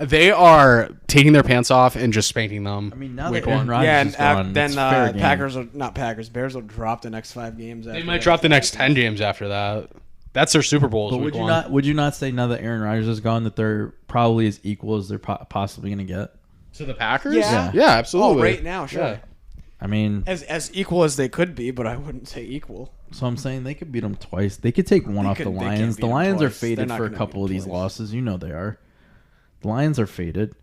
they are taking their pants off and just spanking them. I mean, now week that Aaron 1. Rodgers Yeah, is and gone, then it's fair game. Bears will drop the next 5 games. They might drop the next 10 games after that. That's their Super Bowls. But would you not say now that Aaron Rodgers is gone that they're probably as equal as they're possibly going to get? To the Packers? Yeah. Yeah, absolutely. Oh, right now, sure. Yeah. I mean, As equal as they could be, but I wouldn't say equal. so I'm saying they could beat them twice. They could take one off the they can't Lions. beat The them Lions are twice. They're faded not for a gonna couple beat of these twice. losses. You know they are. The Lions are faded.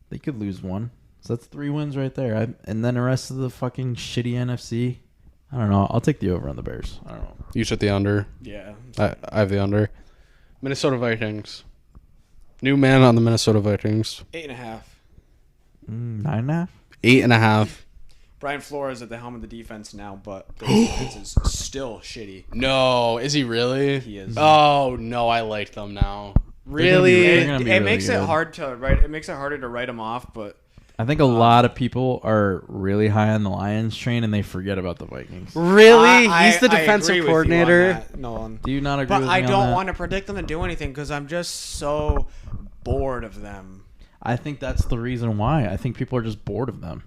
They could lose one. So that's 3 wins right there. And then the rest of the fucking shitty NFC. I don't know. I'll take the over on the Bears. I don't know. You took the under. Yeah. I have the under. Minnesota Vikings. New man on the Minnesota Vikings. 8.5. 9.5? 8.5. Brian Flores at the helm of the defense now, but the defense is still shitty. No, is he really? He is. Oh no, I like them now. They're Really? gonna be It really makes it good. hard to write. It makes it harder to write them off, but I think a lot of people are really high on the Lions train and they forget about the Vikings. Really? I- He's the I defensive agree with you on coordinator. that, Nolan. Do you not agree But with I me on don't that? want to predict them to do anything because I'm just so bored of them. I think that's the reason why. I think people are just bored of them.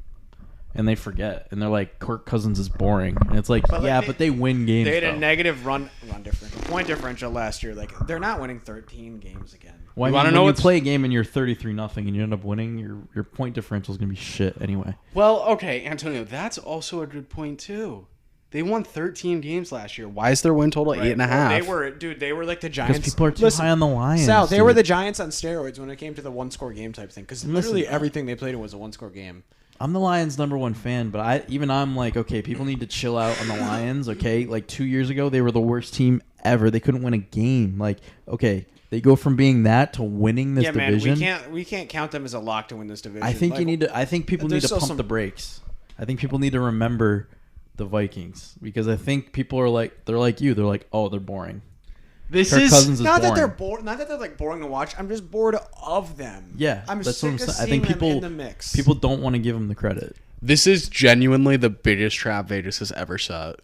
And they forget. And they're like, Kirk Cousins is boring. And it's like, But, like, but they win games. They had a though. negative point differential last year. Like they're not winning 13 games again. Well, You I wanna mean, know when you what's- play a game and you're 33-0 and you end up winning, your point differential is going to be shit anyway. Well, okay, Antonio, that's also a good point too. They won 13 games last year. Why is their win total 8.5? They were like the Giants. Because people are too high on the Lions. Sal, they dude. were the Giants on steroids when it came to the one-score game type thing. Because literally Listen, everything they played in was a one-score game. I'm the Lions' #1 fan, but I'm like, okay, people need to chill out on the Lions, okay? Like 2 years ago, they were the worst team ever. They couldn't win a game. Like, okay, they go from being that to winning this division. We can't count them as a lock to win this division. I think I think people need there's to still pump some- the brakes. I think people need to remember the Vikings because I think people are like, they're like you. They're like, oh, they're boring. This Kirk is Cousins is not boring. that they're bored. Not that they're like boring to watch. I'm just bored of them. Yeah, I'm that's sick what I'm of saying. I seeing think them in the mix. people don't want to give them the credit. This is genuinely the biggest trap Vegas has ever set.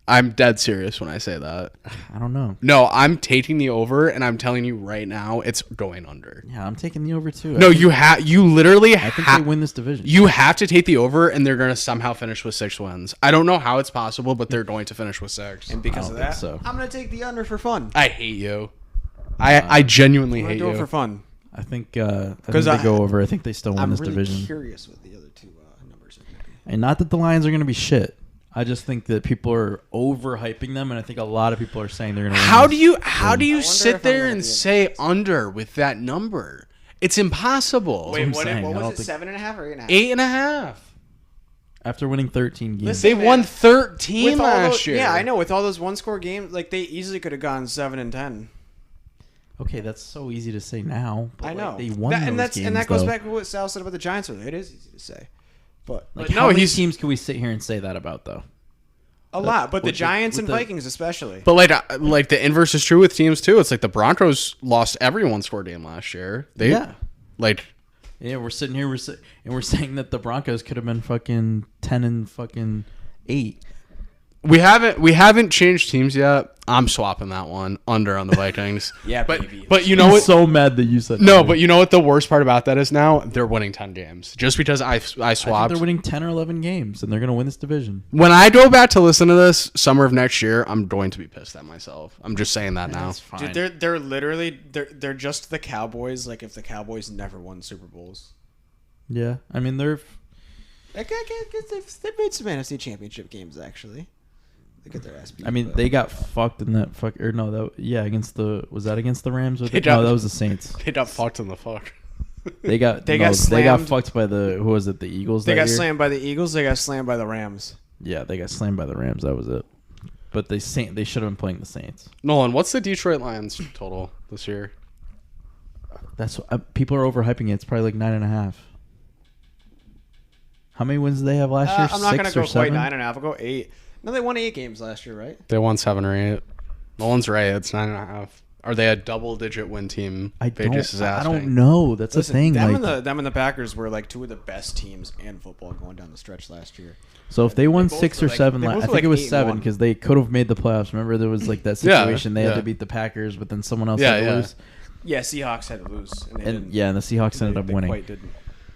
I'm dead serious when I say that. I don't know. No, I'm taking the over, and I'm telling you right now, it's going under. Yeah, I'm taking the over too. No, you literally I think they win this division. You have to take the over, and they're going to somehow finish with 6 wins. I don't know how it's possible, but they're going to finish with 6. And because I of don't think that, so. I'm gonna take the under for fun. I hate you. I genuinely I'm gonna hate do it you. for fun. I think they I- go over. I think they still win I'm this really division. curious what the other two numbers are gonna be. And not that the Lions are going to be shit. I just think that people are overhyping them, and I think a lot of people are saying they're going to win. How this. do you wonder sit if I'm there gonna and be say under with that number? It's impossible. Wait, I'm what saying. I was don't it? think- 7.5 or 8.5? 8.5. After winning 13 games? They man, won 13 With all last those, year. yeah, I know. With all those one-score games, like they easily could have gone 7 and 10. Okay, that's so easy to say now. But I know. They won those games, and that goes back to what Sal said about the Giants earlier. It is easy to say. But how many teams can we sit here and say that about, though? A lot, but the Giants and Vikings especially. But like the inverse is true with teams too. It's like the Broncos lost every one-score game last year. Yeah, we're sitting here we're saying that the Broncos could have been fucking 10 and fucking 8. We haven't changed teams yet. I'm swapping that one under on the Vikings. Yeah, but you know what? So mad that you said no. that. But you know what the worst part about that is now? They're winning 10 games just because I swapped. They're winning 10 or 11 games and they're gonna win this division. When I go back to listen to this summer of next year, I'm going to be pissed at myself. I'm just saying that now. That's fine. Dude, they're literally they're just the Cowboys. Like if the Cowboys never won Super Bowls. Yeah, I mean they've made some NFC Championship games actually. They get their ass beat. I mean, they got fucked in that fuck. Or no, against the Rams? Or no, that was the Saints. They got fucked in the fuck. They got fucked by who was it? The Eagles. They got slammed by the Eagles. They got slammed by the Rams. Yeah, they got slammed by the Rams. That was it. But they should have been playing the Saints. Nolan, what's the Detroit Lions total this year? That's people are overhyping it. It's probably like 9.5. How many wins did they have last year? I'm not gonna go 7? quite 9.5. I'll go 8. No, they won 8 games last year, right? They won 7 or 8. Nolan's right. It's 9.5. Are they a double-digit win team? I don't know. That's the thing. Them and the Packers were like 2 of the best teams in football going down the stretch last year. So if they won 6 or 7, I think it was 7 because they could have made the playoffs. Remember, there was like that situation they had to beat the Packers, but then someone else had to lose. Yeah, Seahawks had to lose, and the Seahawks ended up winning. Quite didn't.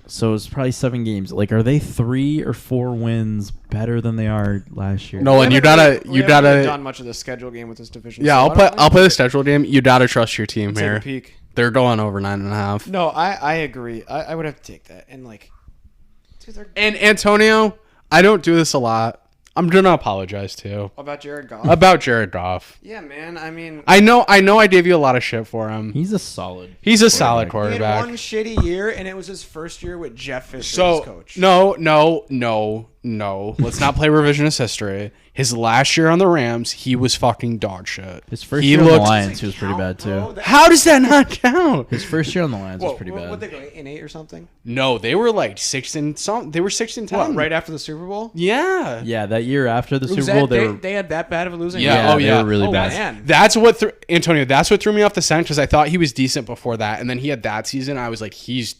So it's probably 7 games. Like, are they 3 or 4 wins better than they are last year? Nolan, you gotta done much of the schedule game with this division. Yeah, so I'll play the schedule game. You gotta trust your team here. Take a peek. They're going over 9.5. No, I agree. I would have to take that. And like, dude, and Antonio, I don't do this a lot. I'm gonna apologize too. About Jared Goff. Yeah, man. I mean, I know. I gave you a lot of shit for him. He's a solid quarterback. He had one shitty year, and it was his first year with Jeff Fisher as coach. No. Let's not play revisionist history. His last year on the Rams, he was fucking dog shit. His first year on the Lions, he was pretty bad too. How does that not count? His first year on the Lions was pretty bad. What they go 8-8 or something? No, they were like 6 and something. They were 6 and 10. What, right after the Super Bowl? Yeah. Yeah, that year after the Super Bowl, they had that bad of a losing. Yeah. They were really bad. Man. That's what Antonio. That's what threw me off the scent because I thought he was decent before that, and then he had that season. I was like, he is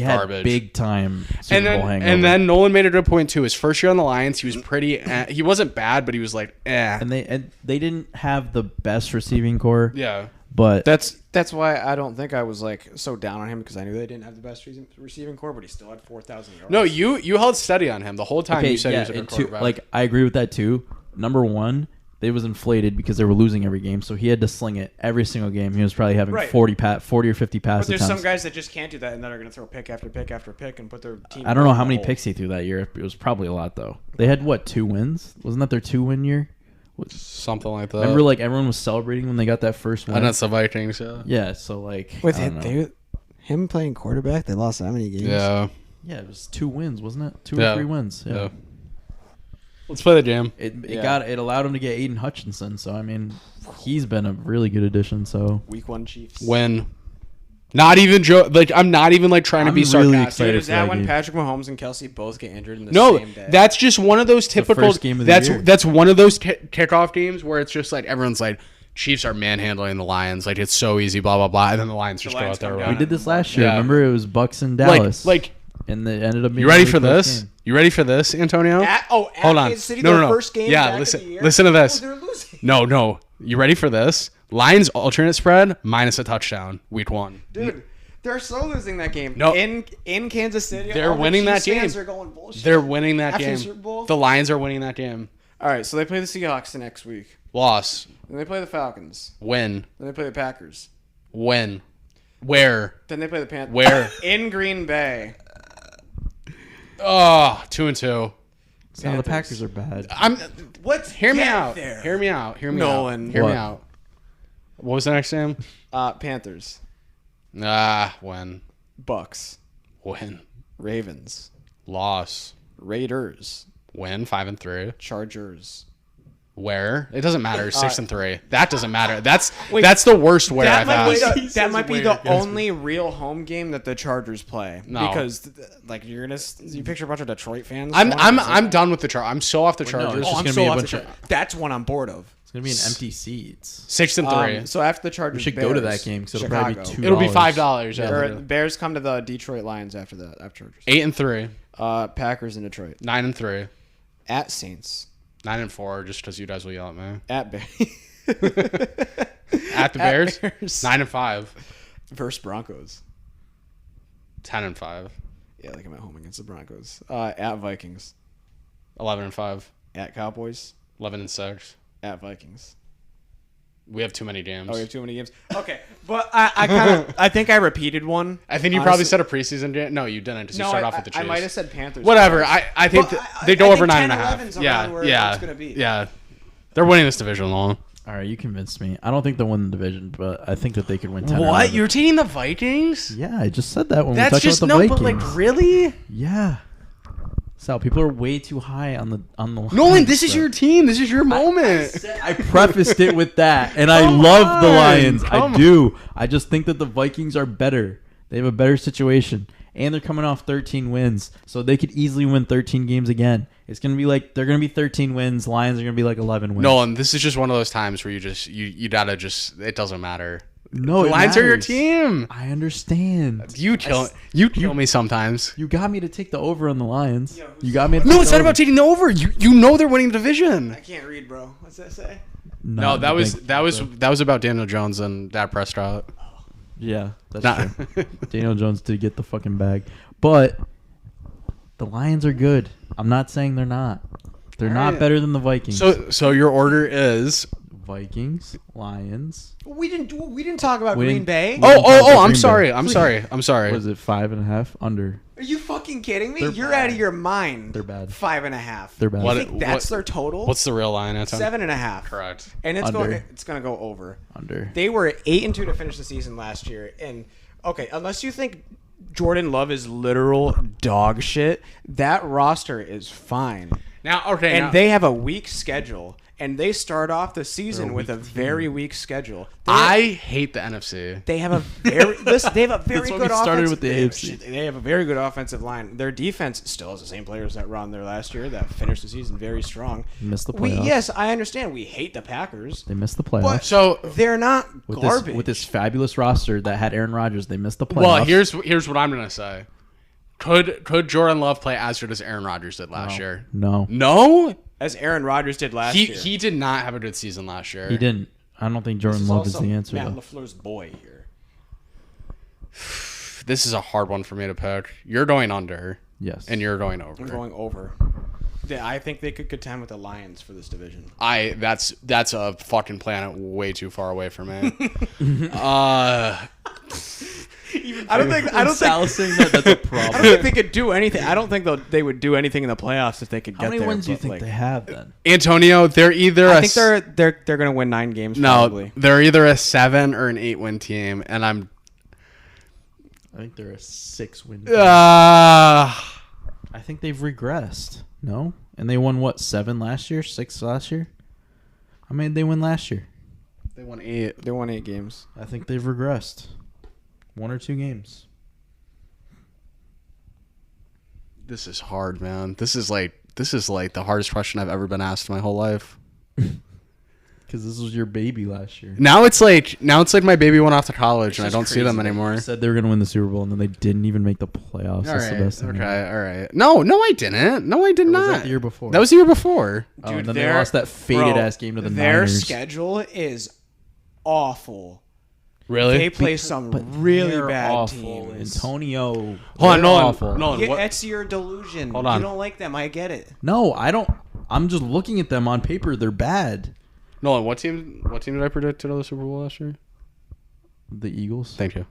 garbage. Big time Super Bowl hangover. And then Nolan made a good point too. His first year on the Lions, he was pretty. He wasn't bad, but he was like, eh. And they didn't have the best receiving core. Yeah. But that's why I don't think I was like so down on him because I knew they didn't have the best receiving core, but he still had 4,000 yards. No, you held steady on him the whole time. You said he was a good quarterback. Like I agree with that too. Number one, they was inflated because they were losing every game, so he had to sling it every single game. He was probably having 40 or 50 pass attempts. But there's some guys that just can't do that and that are going to throw pick after pick after pick and put their team. I don't know how many picks he threw that year. It was probably a lot though. They had 2 wins? Wasn't that their 2-win year? Something like that. Remember, like everyone was celebrating when they got that first win. And that's the Vikings, yeah. Yeah, so like with him playing quarterback, they lost that many games. Yeah. Yeah, it was 2 wins, wasn't it? 2 or 3 wins. Yeah. Let's play the jam. It allowed him to get Aiden Hutchinson. So I mean, he's been a really good addition. So Week 1 Chiefs. Win. Not even I'm not even like trying to be sarcastic. Really excited. Dude, is that when Patrick Mahomes and Kelsey both get injured in the same day? No, that's just one of those typical. First game of the year. That's one of those kickoff games where it's just like everyone's like, Chiefs are manhandling the Lions, like it's so easy, blah blah blah, and then the Lions just go out there. We did this last year. Remember, it was Bucks and Dallas. And they ended up being. You ready for this? Game. You ready for this, Antonio? Hold on. Kansas City, no. First game listen to this. They're losing. No. You ready for this? Lions alternate spread minus a touchdown, week 1. Dude. They're so losing that game. No. In Kansas City. They're winning that game. Are going bullshit. They're winning that After game. The Super Bowl? The Lions are winning that game. All right, so they play the Seahawks the next week. Loss. Then they play the Falcons. Win. Then they play the Packers. Win. Where? Then they play the Panthers. Where? In Green Bay. Oh, 2-2. No, the Packers are bad. Hear me out. Nolan. Hear me out. What was the next game? Panthers. Win. Bucks. Win. Ravens. Loss. Raiders. Win. 5-3. Chargers. Where? It doesn't matter. 6-3. That doesn't matter. That's the worst where I've had. That might be the only real home game that the Chargers play. No. Because like you picture a bunch of Detroit fans. I'm done with the Chargers. I'm so off the Chargers. No, I'm so off the Chargers. That's one I'm bored of. It's gonna be an empty seats. 6-3. So after the Chargers, We should Bears, go to that game because it'll probably be $2. It'll be $5. Yeah. Or Bears come to the Detroit Lions after that. After Chargers. 8-3. Packers in Detroit. 9-3. At Saints. 9-4. Just because you guys will yell at me. At Bears. At the Bears. Bears. 9-5. Versus Broncos. 10-5. Yeah, like I'm at home against the Broncos. At Vikings. 11-5. At Cowboys. 11-6. At Vikings. We have too many games. Oh, we have too many games. Okay, but I think I repeated one. I think you probably said a preseason game. No, you didn't. You start off with the Chiefs. I might have said Panthers. Whatever. I think they go over 9.5. Yeah, it's gonna be. Yeah. They're winning this division long. All right, you convinced me. I don't think they'll win the division, but I think that they could win 10. What? You're taking the Vikings? Yeah, I just said that when That's we talked just about the Vikings. but like really? Yeah. Sal, people are way too high on the Nolan, this is your team. This is your moment. I prefaced it with that, and I love the Lions. I do. I just think that the Vikings are better. They have a better situation, and they're coming off 13 wins, so they could easily win 13 games again. It's gonna be like they're gonna be 13 wins. Lions are gonna be like 11 wins. Nolan, this is just one of those times where you gotta just it doesn't matter. No, the Lions are your team. I understand. You kill me sometimes. You got me to take the over on the Lions. You got me. No, it's not about taking the over. You know they're winning the division. I can't read, bro. What's that say? No, that was about Daniel Jones and Dak Prescott. Yeah, that's true. Daniel Jones did get the fucking bag, but the Lions are good. I'm not saying they're not. They're not better than the Vikings. So your order is Vikings, Lions. We didn't talk about Green Bay. Oh! I'm sorry. I'm sorry. Was it 5.5 under? Are you fucking kidding me? They're You're bad. out of your mind. They're bad. 5.5. They're bad. You think that's their total? What's the real line, Anton? 7.5. Correct. And it's Under. gonna go over. Under. They were 8-2 to finish the season last year, and okay, unless you think Jordan Love is literal dog shit, that roster is fine. They have a weak schedule. And they start off the season with a very weak schedule. I hate the NFC. They have a very They have a very good offense. Started with the AFC. They have a very good offensive line. Their defense still has the same players that were on there last year that finished the season very strong. Missed the playoffs. Yes, I understand. We hate the Packers. They missed the playoffs. But So they're not garbage. With this fabulous roster that had Aaron Rodgers, they missed the playoffs. well, here's what I'm gonna say. Could Jordan Love play as good as Aaron Rodgers did last year? No. As Aaron Rodgers did last year. He did not have a good season last year. He didn't. I don't think Jordan Love is the answer, Matt though. LaFleur's boy here. This is a hard one for me to pick. You're going under. Yes. And you're going over. I'm going over. I think they could contend with the Lions for this division. That's a fucking planet way too far away from me. I don't think saying that that's a problem. I don't think they could do anything. I don't think they would do anything in the playoffs if they could get there. How many wins do you think they have then? Antonio, they're either I think they're going to win 9 games probably. They're either a 7 or an 8-win team, and I think they're a 6-win team. I think they've regressed. No? And they won what, 7 last year? 6 last year? How many did they win last year? They won 8. They won 8 games. I think they've regressed. 1 or 2 games. This is hard, man. This is like the hardest question I've ever been asked in my whole life. Because this was your baby last year. Now it's like my baby went off to college and I don't see them anymore. You said they were going to win the Super Bowl and then they didn't even make the playoffs. That's the best thing. Okay, all right. No, I didn't. No, I did not. Was that the year before? That was the year before. Dude, and then they lost that faded ass game to the Niners. Their schedule is awful. Really? They play some really bad teams. Antonio. Hold on, awful. Nolan, that's your delusion. Hold on. You don't like them. I get it. No, I don't. I'm just looking at them on paper. They're bad. Nolan, what team did I predict to the Super Bowl last year? The Eagles. Thank you.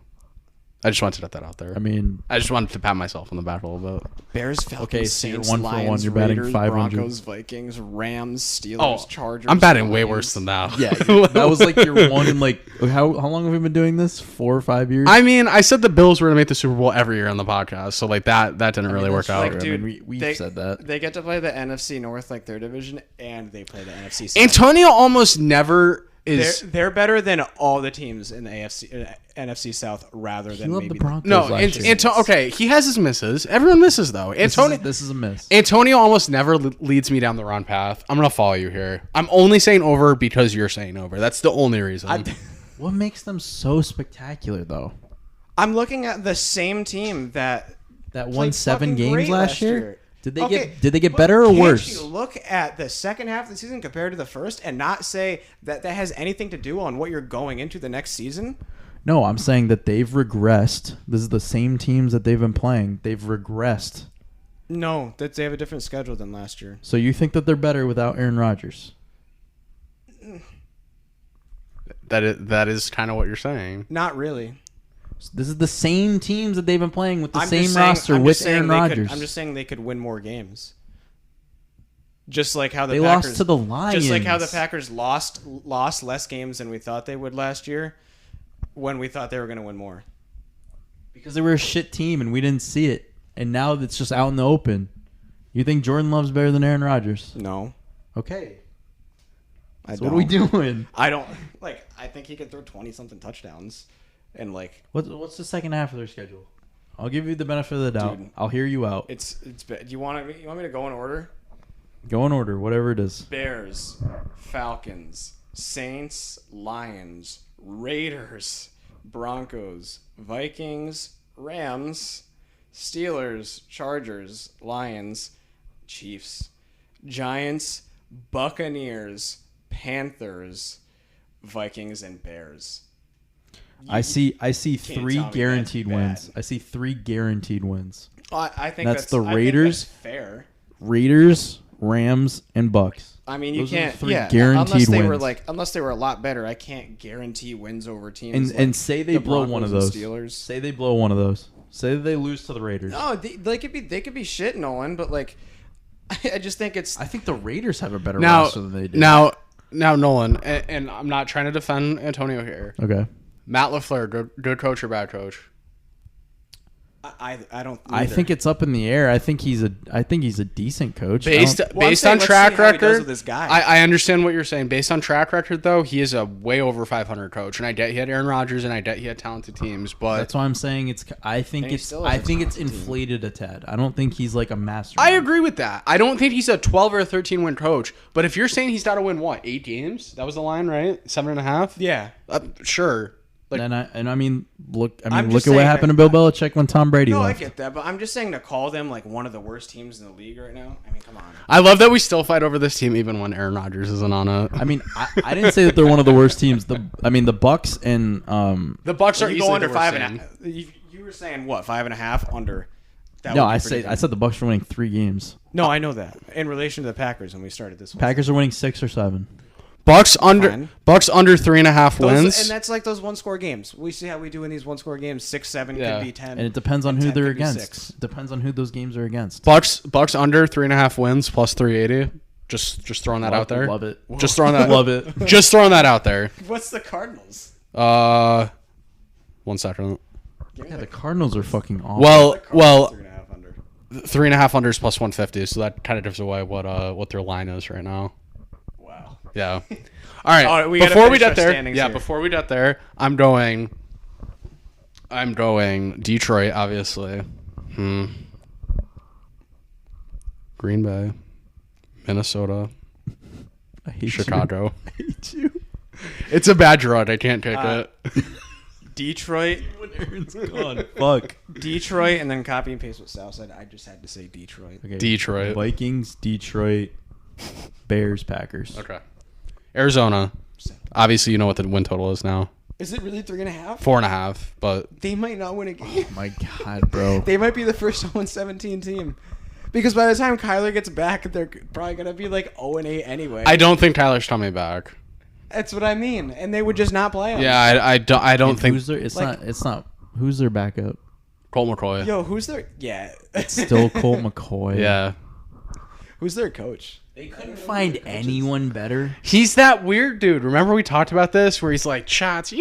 I just wanted to get that out there. I mean, I just wanted to pat myself on the back a little bit. Bears, Falcons, Okay, so you're Saints, 1 for 1. Lions, You're batting Raiders, 500. Broncos, Vikings, Rams, Steelers, Chargers. I'm batting way Lions. worse than that. yeah, that was like your one in like how long have we been doing this? 4 or 5 years? I mean, I said the Bills were going to make the Super Bowl every year on the podcast, so like that didn't really work out. Like, dude, I mean, we've said that. They get to play the NFC North, like their division, and they play the NFC South. Antonio almost never is. They're better than all the teams in the NFC South, rather He than loved maybe the Broncos No, last year. okay, he has his misses. Everyone misses though. Antonio, This is a miss. Antonio almost never leads me down the wrong path. I'm gonna follow you here. I'm only saying over because you're saying over. That's the only reason. What makes them so spectacular though? I'm looking at the same team that That won played 7 fucking games great last year? Did they Okay, get but better or can't worse? You look at the second half of the season compared to the first and not say that that has anything to do on what you're going into the next season? No, I'm saying that they've regressed. This is the same teams that they've been playing. They've regressed. No, that they have a different schedule than last year. So you think that they're better without Aaron Rodgers? That is kind of what you're saying. Not really. This is the same teams that they've been playing with the I'm same just saying- roster I'm with just saying Aaron they could- Rodgers. I'm just saying they could win more games. Just like how the They Packers lost to the Lions. Just like how the Packers lost less games than we thought they would last year, when we thought they were going to win more. Because they were a shit team and we didn't see it. And now it's just out in the open. You think Jordan Love's better than Aaron Rodgers? No, Okay. I So don't. what are we doing? I don't like. I think he could throw 20-something touchdowns, and like What's the second half of their schedule? I'll give you the benefit of the doubt. Dude. I'll hear you out. it's. Do you want me to go in order? Go in order, whatever it is. Bears, Falcons, Saints, Lions, Raiders, Broncos, Vikings, Rams, Steelers, Chargers, Lions, Chiefs, Giants, Buccaneers, Panthers, Vikings, and Bears. I see can't 3 tell me guaranteed that's wins. bad. I see 3 guaranteed wins. I think That's the I think Raiders. that's fair. Raiders, Rams, and Bucks. I mean, you Those are the can't. 3 Yeah, guaranteed unless they were a lot better. I can't guarantee wins over teams. And like and say they the blow Broncos one of and those. Steelers. Say they blow one of those. Say that they lose to the Raiders. No, they could be shit, Nolan. But like, I just think it's. I think the Raiders have a better Now, roster than they do. now Nolan, and I'm not trying to defend Antonio here. Okay. Matt LaFleur, good coach or bad coach? I don't. I think it's up in the air. I think he's a decent coach. Based I'm based saying on let's track see how he does record, with this guy. I understand what you're saying. Based on track record, though, he is a way over 500 coach, and I get he had Aaron Rodgers, and I get he had talented teams, but That's why I'm saying it's. I think And he it's. still has I a think it's talented team. inflated a tad. I don't think he's like a master. I agree with that. I don't think he's a 12 or a 13 win coach, but if you're saying he's got to win what 8 games, that was the line, right? 7.5. Yeah. Sure. Like, And I mean, look I'm at just what saying happened to that- Bill Belichick when Tom Brady No, I left. get that, but I'm just saying to call them like one of the worst teams in the league right now. I mean, come on. I love that we still fight over this team even when Aaron Rodgers isn't on it. I mean, I didn't say that they're one of the worst teams. The Bucks and The Bucks are You easily go under the worst 5.5. team. You were saying what 5.5 under. That no, would be I pretty said good. the Bucks were winning 3 games. No, I know that in relation to the Packers when we started this one. Packers are winning 6 or 7. Bucks under Fine. 3.5 Those- wins. and that's like those one-score games. We see how we do in these one-score games. 6, 7 Yeah. could be 10. And it depends on and who 10 they're could be against. 6. Depends on who those games are against. Bucks under 3.5 wins plus 380. Just throwing that out there. Love it. Just throwing that. Love it. Just throwing that out there. What's the Cardinals? 1 second. Yeah, the Cardinals are fucking awful. Well, The Cardinals 3.5 under. 3.5 unders plus 150. So that kind of gives away what their line is right now. Wow. Yeah. All right. All right, we gotta before we finish our get there, standings yeah. here. Before we get there, I'm going Detroit, obviously. Green Bay, Minnesota, I hate Chicago. You. I hate you. It's a bad run. I can't take it. Detroit, When Aaron's gone. Fuck. Detroit, and then copy and paste what Sal said. I just had to say Detroit. Okay. Detroit. Vikings, Detroit, Bears, Packers. Okay. Arizona. Obviously, you know what the win total is now. Is it really 3.5? 4.5. But They might not win a game. Oh my God, bro. They might be the first 0-17 team. Because by the time Kyler gets back, they're probably going to be like 0-8 anyway. I don't think Tyler's coming back. That's what I mean. And they would just not play him. Yeah, I don't And think. who's their, it's Like- not. Who's their backup? Colt McCoy. Yo, who's their? Yeah, Still Colt McCoy. Yeah. Who's their coach? They couldn't find anyone better. He's that weird dude. Remember we talked about this where he's like shots. Like,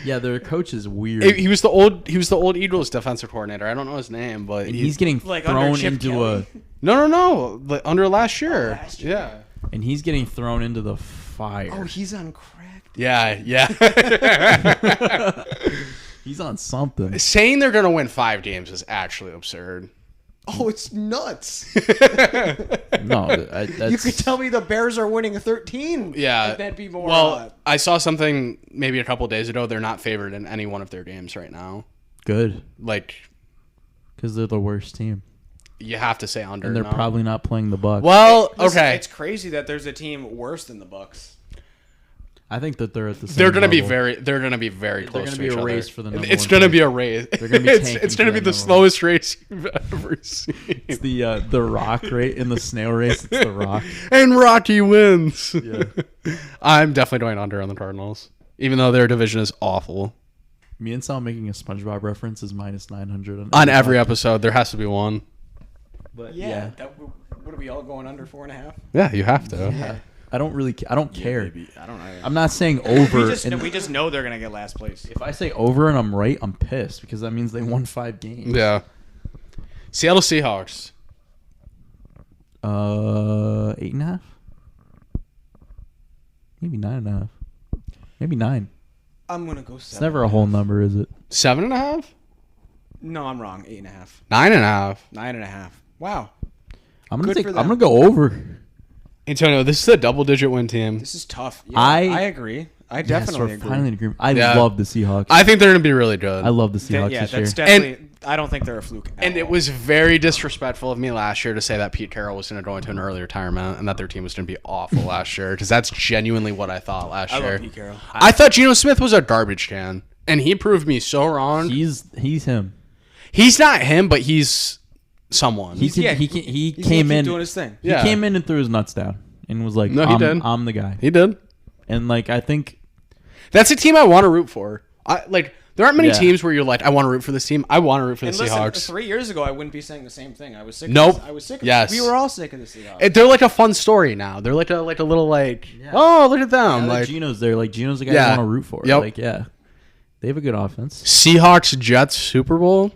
Yeah, their coach is weird. he was the old Eagles defensive coordinator. I don't know his name, but And he's getting Like thrown under Chip No. into Like, under last year. last year. Yeah. and he's getting thrown into the fire. Oh, he's on crack. Yeah. He's on something. Saying they're gonna win 5 games is actually absurd. Oh, it's nuts. No, that's, You could tell me the Bears are winning 13. Yeah. Like, that'd be more. Well, I saw something maybe a couple days ago. They're not favored in any one of their games right now. good Like, because they're the worst team, you have to say under. and they're now. probably not playing the Bucks. Well, listen, okay. It's crazy that there's a team worse than the Bucks. I think that they're at the same They're gonna be level. They're gonna be very They're close gonna to be each a other. race for the number It's one gonna seed. be a race. They're gonna be it's tanking gonna for be that the number slowest race you've ever seen. It's the rock rate in the snail race. It's the rock. And Rocky wins. Yeah. I'm definitely going under on the Cardinals, even though their division is awful. Me and Sal making a SpongeBob reference is minus 900 On every episode, there has to be one. But Yeah. What are we all going under 4.5? Yeah, you have to. Yeah. I don't really. I don't care. Maybe. I don't know. I'm not saying over. We just know they're gonna get last place. If I say over and I'm right, I'm pissed because that means they won 5 games. Yeah. Seattle Seahawks. 8.5. Maybe 9.5. Maybe 9. I'm gonna go 7. It's never a whole number, is it? 7.5. No, I'm wrong. 8.5. 9.5. 9.5. Wow. I'm gonna Good for them. I'm gonna go over. Antonio, this is a double-digit win team. This is tough. Yeah, I agree. I definitely agree. Finally agree. I Yeah. love the Seahawks. I think they're going to be really good. I love the Seahawks Yeah, this year. that's definitely. I don't think they're a fluke. And it was very disrespectful of me last year to say that Pete Carroll was going to go into an early retirement and that their team was going to be awful last year, because that's genuinely what I thought last I year. love Pete Carroll. I thought Geno Smith was a garbage can, and he proved me so wrong. He's him. He's not him, but he's someone. He he's came gonna keep in doing his thing. He Yeah. came in and threw his nuts down and was like, No, he did. I'm the guy. He did. And like I think That's a team I want to root for. There aren't many Yeah. teams where you're like, I want to root for this team. I want to root for the And listen, Seahawks. 3 years ago, I wouldn't be saying the same thing. I was sick. Nope. Of this. I was sick. Of Yes. We were all sick of the Seahawks. They're like a fun story now. They're like a little Yeah. oh, look at them. now that Like Geno's there. Like Geno's the guy Yeah. I want to root for. Yep. Like yeah, they have a good offense. Seahawks Jets Super Bowl.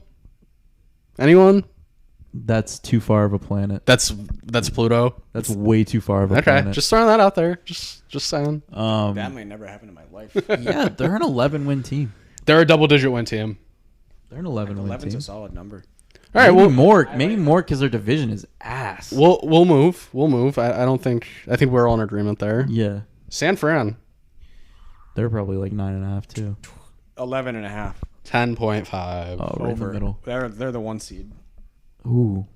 Anyone? That's too far of a planet. That's Pluto. That's way too far of a Okay, planet. just throwing that out there. Just saying. that might never happen in my life. Yeah, they're an 11-win team. They're a double-digit win team. They're an 11-win 11's team. a solid number. All right, Maybe more because their division is ass. we'll move. We'll move. I don't think. I think we're all in agreement there. Yeah, San Fran, they're probably like 9.5 too. 11.5. 10.5. Oh, right in the middle. They're the 1 seed. Ooh,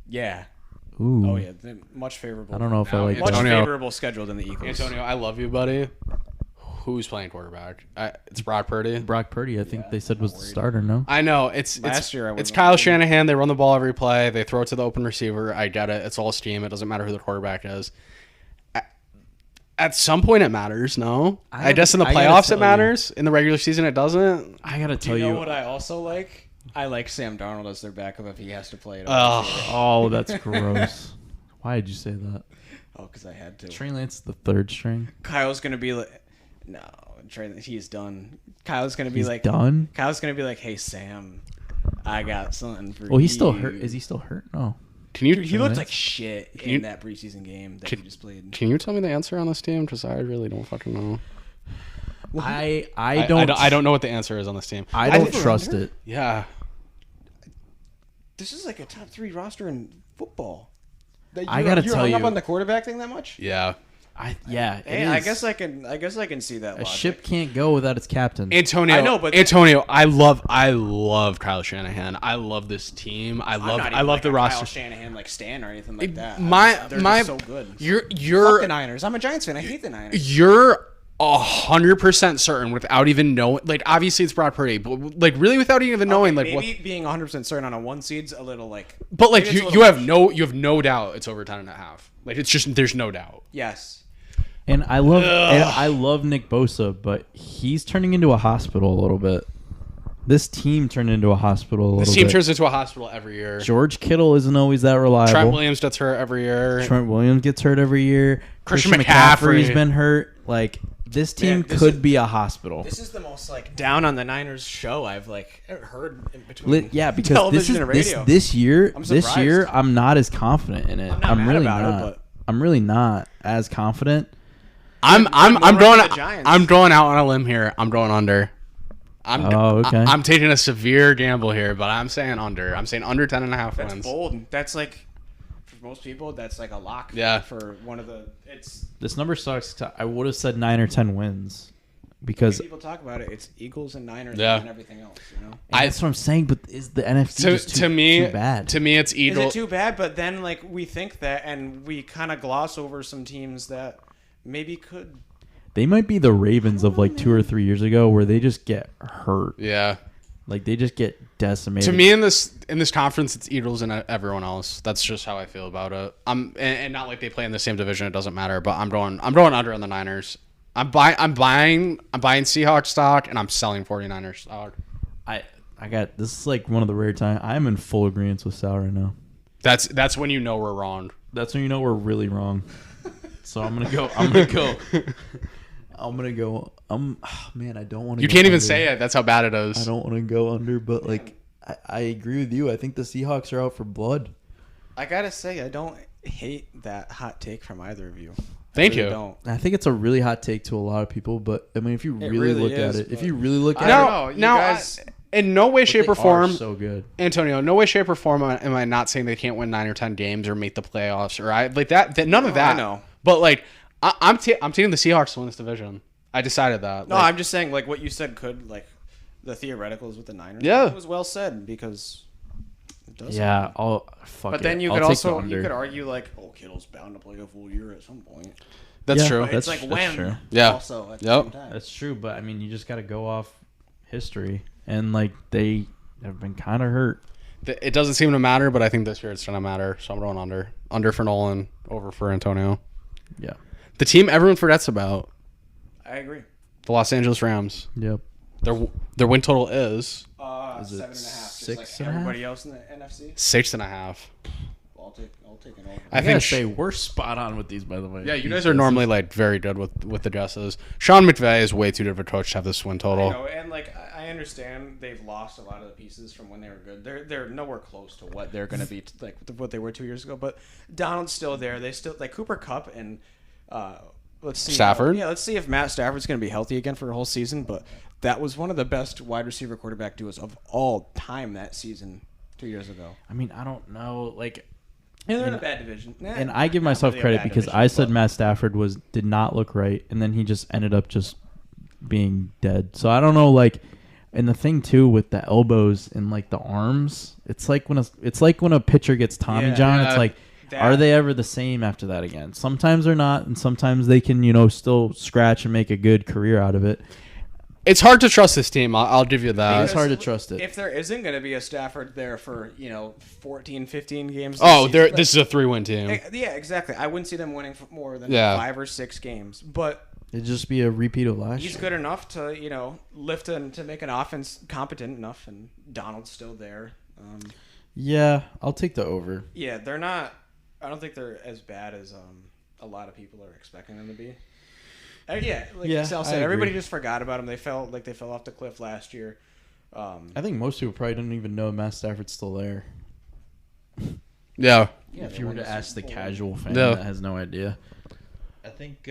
Yeah. ooh. Oh yeah. They're much favorable. I don't know if I Now, like Much that. Antonio. favorable schedule than the Eagles. Antonio, I love you, buddy. Who's playing quarterback? It's Brock Purdy. Brock Purdy, I think they said was the starter. No, I know it's Last year I it's wasn't Kyle worried. Shanahan. They run the ball every play. They throw it to the open receiver. I get it. It's all scheme. It doesn't matter who the quarterback is. At some point, it matters. No, I guess in the I gotta playoffs tell it you. matters. In the regular season, it doesn't. I gotta Do tell you know you. what I also like? I like Sam Darnold as their backup if he has to play it. Oh, that's gross. Why did you say that? Oh, because I had to. Trey Lance is the third string. Kyle's gonna be like, no, Trey, he's done. Kyle's gonna be He's like, done. Kyle's gonna be like, hey Sam, I got something for you. Well, he's still hurt. Is he still hurt? No. Can you He looked Lance? like shit in you- that preseason game that he just played. can you tell me the answer on this team? Because I really don't fucking know. I I don't know what the answer is on this team. I don't think- trust it. Yeah. This is like a top 3 roster in football. I gotta you're tell hung up you- on the quarterback thing that much? Yeah. Yeah. Hey, it I is. guess I can see that. A logic. ship can't go without its captain. Antonio, I know, but- Antonio, I love Kyle Shanahan. I love this team. I I'm love not even I love like the a roster. Kyle Shanahan like Stan or anything like that. They're My just so good. You're Fuck the Niners. I'm a Giants fan. I hate the Niners. you're 100% certain without even knowing. Like, obviously it's Brock Purdy, but like really without even knowing like maybe what. being 100% certain on a 1 seed's a little like. But like maybe it's a you little have no doubt it's over 10.5. Like it's just there's no doubt. Yes. And I love Nick Bosa, but he's turning into a hospital a little bit. This team turned into a hospital a little bit. This team turns into a hospital every year. George Kittle isn't always that reliable. Trent Williams gets hurt every year. Christian McCaffrey's been hurt. Like, this team could be a hospital. This is the most down on the Niners show I've heard in between. Because television and radio. This year I'm not as confident in it. I'm really not. I'm really not as confident. I'm going out on a limb here. I'm going under. I'm taking a severe gamble here, but I'm saying under. I'm saying under 10.5 wins. That's bold. That's for most people, that's a lock. Yeah. For one of the, this number sucks. I would have said 9 or 10 wins because when people talk about it, it's Eagles and Niners and everything else. That's what I'm saying. But is the NFC just too bad? To me, it's Eagles. Is it too bad? But then we think that, and we kind of gloss over some teams that maybe could. They might be the Ravens of 2 or 3 years ago, where they just get hurt. Yeah, they just get decimated. To me, in this conference, it's Eagles and everyone else. That's just how I feel about it. And not like they play in the same division. It doesn't matter. But I'm going under on the Niners. I'm buying Seahawks stock, and I'm selling 49ers stock. This is one of the rare times I'm in full agreement with Sal right now. That's when you know we're wrong. That's when you know we're really wrong. So I'm gonna go. Man, I don't want to. You can't even say it. That's how bad it is. I don't want to go under, but I agree with you. I think the Seahawks are out for blood. I gotta say, I don't hate that hot take from either of you. Thank you. Don't. I think it's a really hot take to a lot of people, but I mean, if you really look at it, in no way, shape, or form, so good, Antonio. No way, shape, or form am I not saying they can't win 9 or 10 games or make the playoffs or that. None of that. I know. But I'm taking the Seahawks to win this division. I decided that. No, I'm just saying what you said could the theoreticals with the Niners. Yeah, it was well said because it does. Yeah, but then you could argue Kittle's bound to play a full year at some point. That's true. It's that's when. True. Yeah. Also at the same time. That's true, but I mean, you just got to go off history, and they have been kind of hurt. It doesn't seem to matter, but I think this year it's gonna matter. So I'm going under. Under for Nolan, over for Antonio. Yeah. The team everyone forgets about. I agree. The Los Angeles Rams. Yep. Their win total is 7.5. 6 everybody else in the NFC. 6.5. I'll take an over. I gotta say we're spot on with these, by the way. Yeah, you guys are normally very good with the guesses. Sean McVay is way too good of a coach to have this win total. I know, and I understand they've lost a lot of the pieces from when they were good. They're nowhere close to what they're going to be what they were 2 years ago. But Donald's still there. They still Cooper Kupp and let's see Stafford. Let's see if Matt Stafford's going to be healthy again for a whole season. But that was one of the best wide receiver quarterback duos of all time that season 2 years ago. I mean, I don't know, they're in a bad division. And I give myself credit because I said Matt Stafford did not look right, and then he just ended up just being dead. So I don't know, and the thing too with the elbows and the arms, it's like when a pitcher gets Tommy John. It's are they ever the same after that again? Sometimes they're not, and sometimes they can still scratch and make a good career out of it. It's hard to trust this team. I'll give you that. It's hard to trust it. If there isn't going to be a Stafford there for 14, 15 games. This is a 3-win team. Yeah, exactly. I wouldn't see them winning for more than 5 or 6 games, but it'd just be a repeat of last year. He's good enough to lift and to make an offense competent enough, and Donald's still there. Yeah, I'll take the over. Yeah, they're not. I don't think they're as bad as a lot of people are expecting them to be. Sal said, everybody just forgot about them. They felt like they fell off the cliff last year. I think most people probably don't even know Matt Stafford's still there. Yeah. If you were to ask the casual fan that has no idea. I think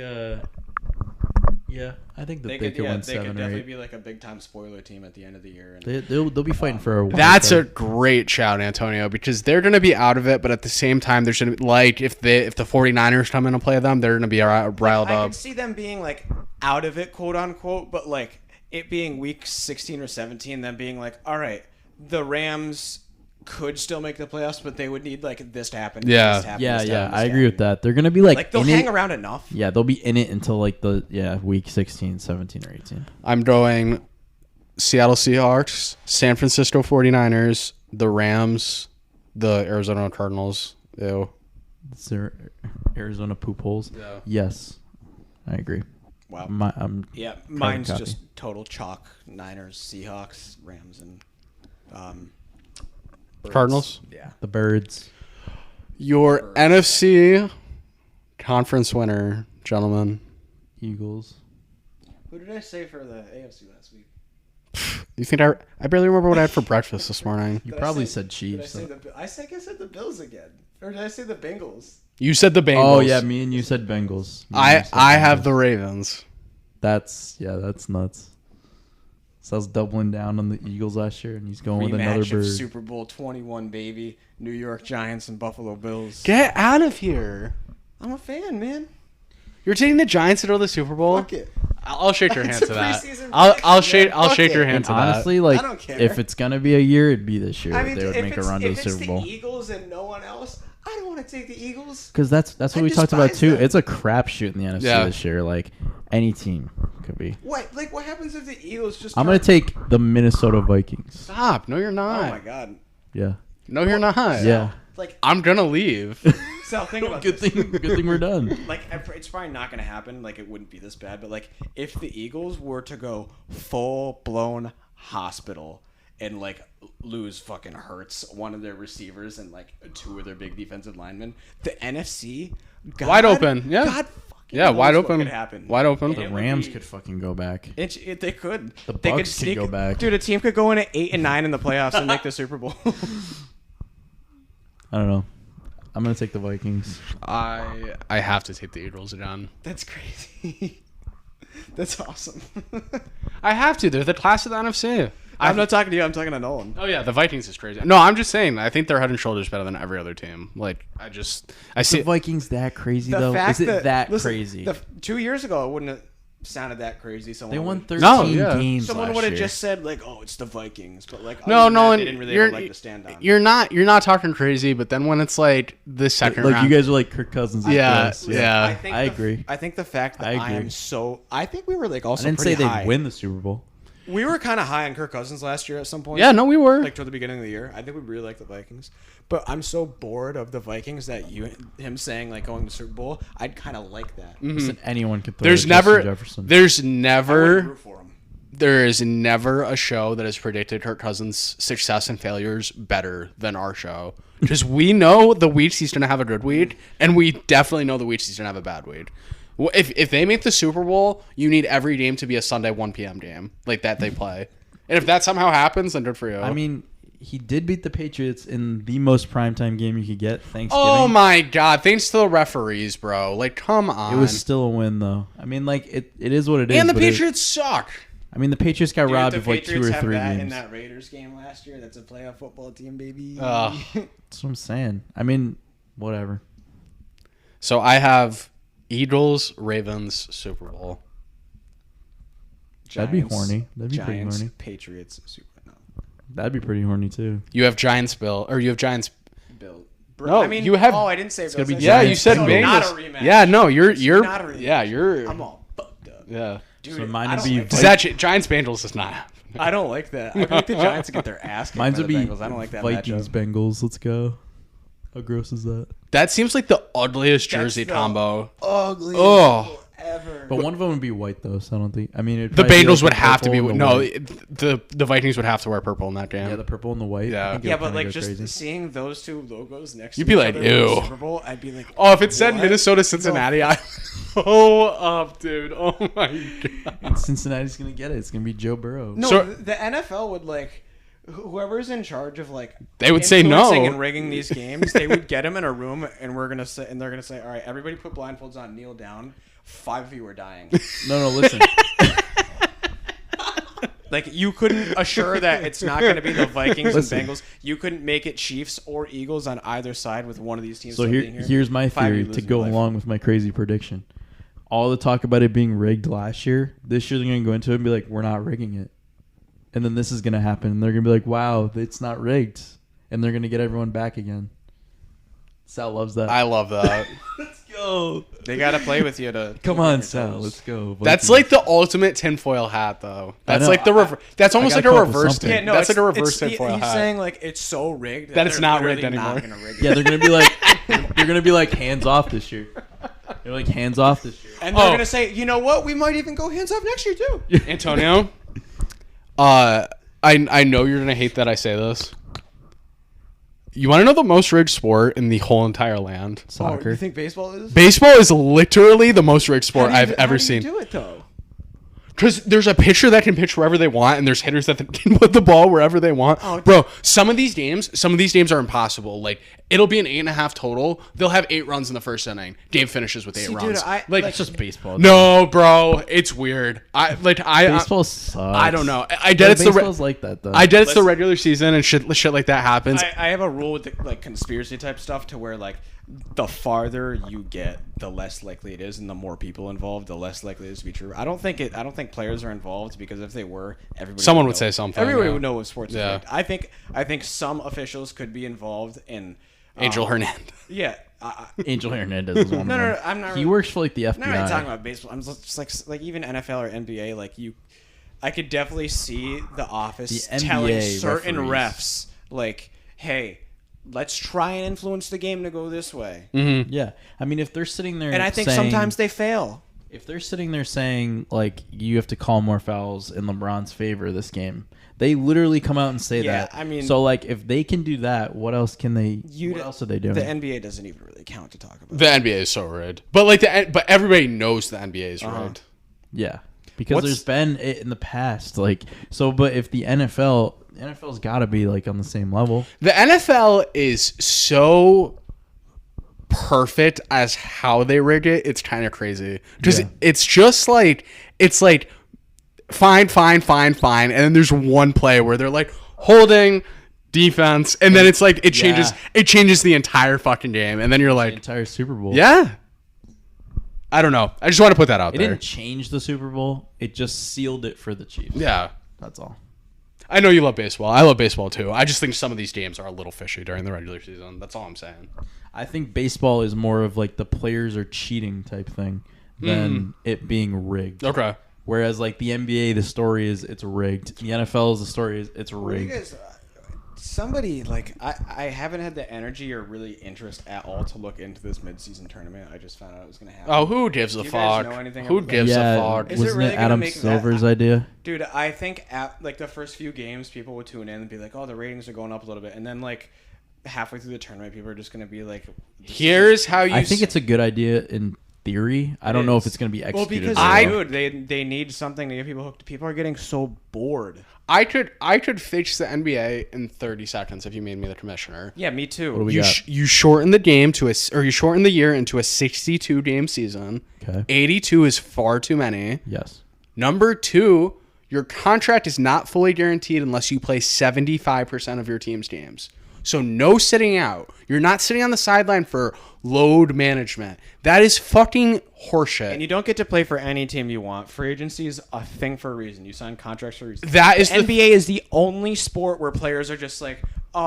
I think that they could win 7 or 8. They could definitely be a big time spoiler team at the end of the year. And they'll be fighting for a. That's a great shout, Antonio, because they're going to be out of it, but at the same time, there's going to be if the 49ers come in and play them, they're going to be riled up. I can see them being out of it, quote unquote, but it being week 16 or 17, them being all right, the Rams could still make the playoffs, but they would need this to happen. Yeah. I agree with that. They're gonna be they'll hang around enough. Yeah, they'll be in it until week 16, 17, or 18. I'm going Seattle Seahawks, San Francisco 49ers, the Rams, the Arizona Cardinals. Ew. Is there Arizona poop holes? Yeah. Yes. I agree. Wow. carbon Mine's copy. just total chalk. Niners, Seahawks, Rams, and Birds. Cardinals? Yeah. The Birds. Your Birds. NFC conference winner, gentlemen. Eagles. Who did I say for the AFC last week? You think I barely remember what I had for breakfast this morning. You Did I probably say- said Chiefs. Did I think I said the Bills again. Or did I say the Bengals? You said the Bengals. Oh yeah, me and you said Bengals. I have the Ravens. That's nuts. So I was doubling down on the Eagles last year, and he's going with another Rematch of bird. Super Bowl 21, baby. New York Giants and Buffalo Bills. Get out of here. I'm a fan, man. You're taking the Giants to go to the Super Bowl? Fuck it. I'll shake your hand It's to a that. preseason I'll prediction, shake man. I'll Fuck shake your it. hand And to that. honestly, like, I don't care. if it's gonna be a year, it'd be this year. I mean, they would if make a it's- run to the if it's Super Bowl. the Eagles and no one else, I don't want to take the Eagles. Because that's what I we talked about despise too. them. It's a crapshoot in the NFC Yeah. this year. Like any team could be. What happens if the Eagles just? I'm gonna take the Minnesota Vikings. Stop. No, you're Oh not. my god! Yeah. No, you're not. Yeah. Like, I'm going to leave. Sal, think about Good this. thing we're done. Like, it's probably not going to happen. Like, it wouldn't be this bad. But like, if the Eagles were to go full blown hospital and like lose fucking Hurts, one of their receivers, and like two of their big defensive linemen, the NFC Wide open, yeah. God fucking Yeah, knows wide what open. could happen. Wide open. And The it would Rams be- could fucking go back. They could. The They Bucks could go back. Dude, a team could go in at 8 and 9 in the playoffs and make the Super Bowl. I don't know. I'm gonna take the Vikings. I have to take the Eagles again. That's crazy. That's awesome. I have to. They're the class of the NFC. I'm not talking to you. I'm talking to Nolan. Oh yeah, the Vikings is crazy. No, I'm just saying. I think they're head and shoulders better than every other team. Like I The see. Vikings that crazy The though? fact Is it that listen, crazy? 2 years ago, it wouldn't have sounded that crazy. They won 13 No, yeah. games. Someone last would have year. just said like, "Oh, it's the Vikings," but like, No, other than that, and they didn't really you're have a leg to stand on. you're not talking crazy. But then when it's like the second like round, you guys are like Kirk Cousins. and Yeah, Chris. yeah. I agree. I think the fact that I I agree. am so, I think we were like I also didn't say pretty they'd high. win the Super Bowl. We were kind of high on Kirk Cousins last year at some point. yeah, no, we were. Like toward the beginning of the year. I think we really like the Vikings. But I'm so bored of the Vikings that him saying like going to Super Bowl, I'd kind of like that. Listen, anyone could throw there's to Justin never, Jefferson. there's I wouldn't never, root for him. there is never a show that has predicted Kirk Cousins' success and failures better than our show. Because we know the weeks he's going to have a good week, and we definitely know the weeks he's going to have a bad week. Well, if they make the Super Bowl, you need every game to be a Sunday 1 p.m. game like that they play. And if that somehow happens, then good for you. I mean, he did beat the Patriots in the most primetime game you could get, Thanksgiving. oh my God! Thanks to the referees, bro. Like, come on. It was still a win, though. I mean, like, it is what it is. and the but it- Patriots suck. I mean, the Patriots got Dude, robbed the of like 2 Patriots or have 3 that in games. that Raiders game last year. That's a playoff football team, baby. Ugh. That's what I'm saying. I mean, whatever. So I have Eagles, Ravens, Super Bowl. That'd be horny. That'd be pretty Giants, horny. Patriots, Super. No, That'd be pretty horny too. You have Giants, Bill, or you have Giants. Bill. No, I mean, you have- Oh, I didn't say. gonna be Bills. Yeah, Giants, you said So Bengals. Not a Bengals. rematch. Yeah, no, you're not a rematch. yeah, you're I'm all fucked up. yeah. Dude, So mine I would don't be like Does that. that Giants Bengals does not happen. I don't like that. I think the Giants get their ass kicked Mine by would the be Bengals. I don't like that Vikings, matchup. Bengals. Let's go. How gross is that? That seems like the ugliest That's jersey the combo. Ugly Oh. ever. But one of them would be white though, so I don't think. I mean, it'd The probably be Bengals like would the have to be purple and the no. white. The Vikings would have to wear purple in that game. Yeah, the purple and the white. Yeah. I think it Yeah, would but kinda like go just crazy. seeing those two logos next You'd to be each like, other in the ew. Super Bowl, I'd be like, Oh, if it said What Minnesota, Cincinnati, I blow up, dude. Oh my God. And Cincinnati's gonna get it. It's gonna be Joe Burrow. no, So- the NFL would like whoever's in charge of like They would say no. influencing and rigging these games. They would get him in a room, and they're gonna say, all right, everybody put blindfolds on, kneel down. 5 of you are dying. No, listen. Like you couldn't assure that it's not going to be the Vikings Listen. and Bengals. You couldn't make it Chiefs or Eagles on either side with one of these teams. So still being here's my 5 of you theory to losing go your life. along with my crazy prediction. All the talk about it being rigged last year, this year they're gonna go into it and be like, "We're not rigging it," and then this is gonna happen, and they're gonna be like, "Wow, it's not rigged," and they're gonna get everyone back again. Sal loves that. I love that. Let's go. They got to play with you to Come keep on, your Sal. toes. Let's go. That's Vikings. like the ultimate tinfoil hat, though. That's know, like the that's almost I like gotta a come up with reverse. something. Yeah, no, That's like a it's- reverse it's the- tinfoil He's hat. saying like it's so rigged That it's they're not literally rigged not anymore. gonna rig it. Yeah, they're gonna be like, hands off this year. They're like hands off this year. And they're gonna say, you know what? We might even go hands off next year too. Antonio, I know you're gonna hate that I say this. You want to know the most rigged sport in the whole entire land? Soccer. You think baseball is? Baseball is literally the most rigged sport I've ever seen. How do you do it though? Because there's a pitcher that can pitch wherever they want, and there's hitters that can put the ball wherever they want. Oh, bro, some of these games are impossible. Like, it'll be an 8.5 total. They'll have 8 runs in the first inning. Game finishes with 8 runs. Dude, it's just baseball. No, bro, it's weird. Baseball sucks. I don't know. I get it's baseball's like that though. I get it's the regular season and shit like that happens. I have a rule with the, conspiracy type stuff to where the farther you get, the less likely it is, and the more people involved, the less likely it is to be true. I don't think players are involved, because if they were, someone would say something. Everybody would know what sports is. Right. I think some officials could be involved in Angel Hernandez. Yeah. Angel Hernandez is one. No, I'm not. He works for the FBI. I'm not really talking about baseball. I'm just like even NFL or NBA. I could definitely see the office telling certain refs hey, let's try and influence the game to go this way. Mm-hmm. Yeah. I mean, if they're sitting there and I think sometimes they fail. If they're sitting there saying, you have to call more fouls in LeBron's favor this game, they literally come out and say that. I mean... So, if they can do that, what else can they... what else are they doing? The NBA doesn't even really count to talk about. The NBA is so rigged. But, but everybody knows the NBA is rigged. Yeah. Because there's been it in the past. But if the NFL's got to be, on the same level. The NFL is so perfect as how they rig it. It's kind of crazy. Because it's just fine. And then there's one play where they're holding defense. And then it's it changes the entire fucking game. And then you're the entire Super Bowl. Yeah. I don't know. I just want to put that out there. It didn't change the Super Bowl. It just sealed it for the Chiefs. Yeah. That's all. I know you love baseball. I love baseball too. I just think some of these games are a little fishy during the regular season. That's all I'm saying. I think baseball is more of the players are cheating type thing than it being rigged. Okay. Whereas the NBA, the story is it's rigged. The NFL, the story is it's rigged. Somebody I haven't had the energy or really interest at all to look into this midseason tournament. I just found out it was going to happen. Oh, who gives a fuck? Who gives a fuck? Wasn't it Adam Silver's idea? Dude, I think at the first few games, people would tune in and be like, "Oh, the ratings are going up a little bit," and then halfway through the tournament, people are just going to be like, "Here's how you." I think it's a good idea in theory. I don't know if it's going to be executed. Well, because they need something to get people hooked. People are getting so bored. I could fix the NBA in 30 seconds if you made me the commissioner. Yeah, me too. What do we got? You shorten the game you shorten the year into a 62 game season. Okay. 82 is far too many. Yes. Number 2, your contract is not fully guaranteed unless you play 75% of your team's games. So no sitting out. You're not sitting on the sideline for load management. That is fucking horseshit. And you don't get to play for any team you want. Free agency is a thing for a reason. You sign contracts for a reason. That is the NBA is the only sport where players are just I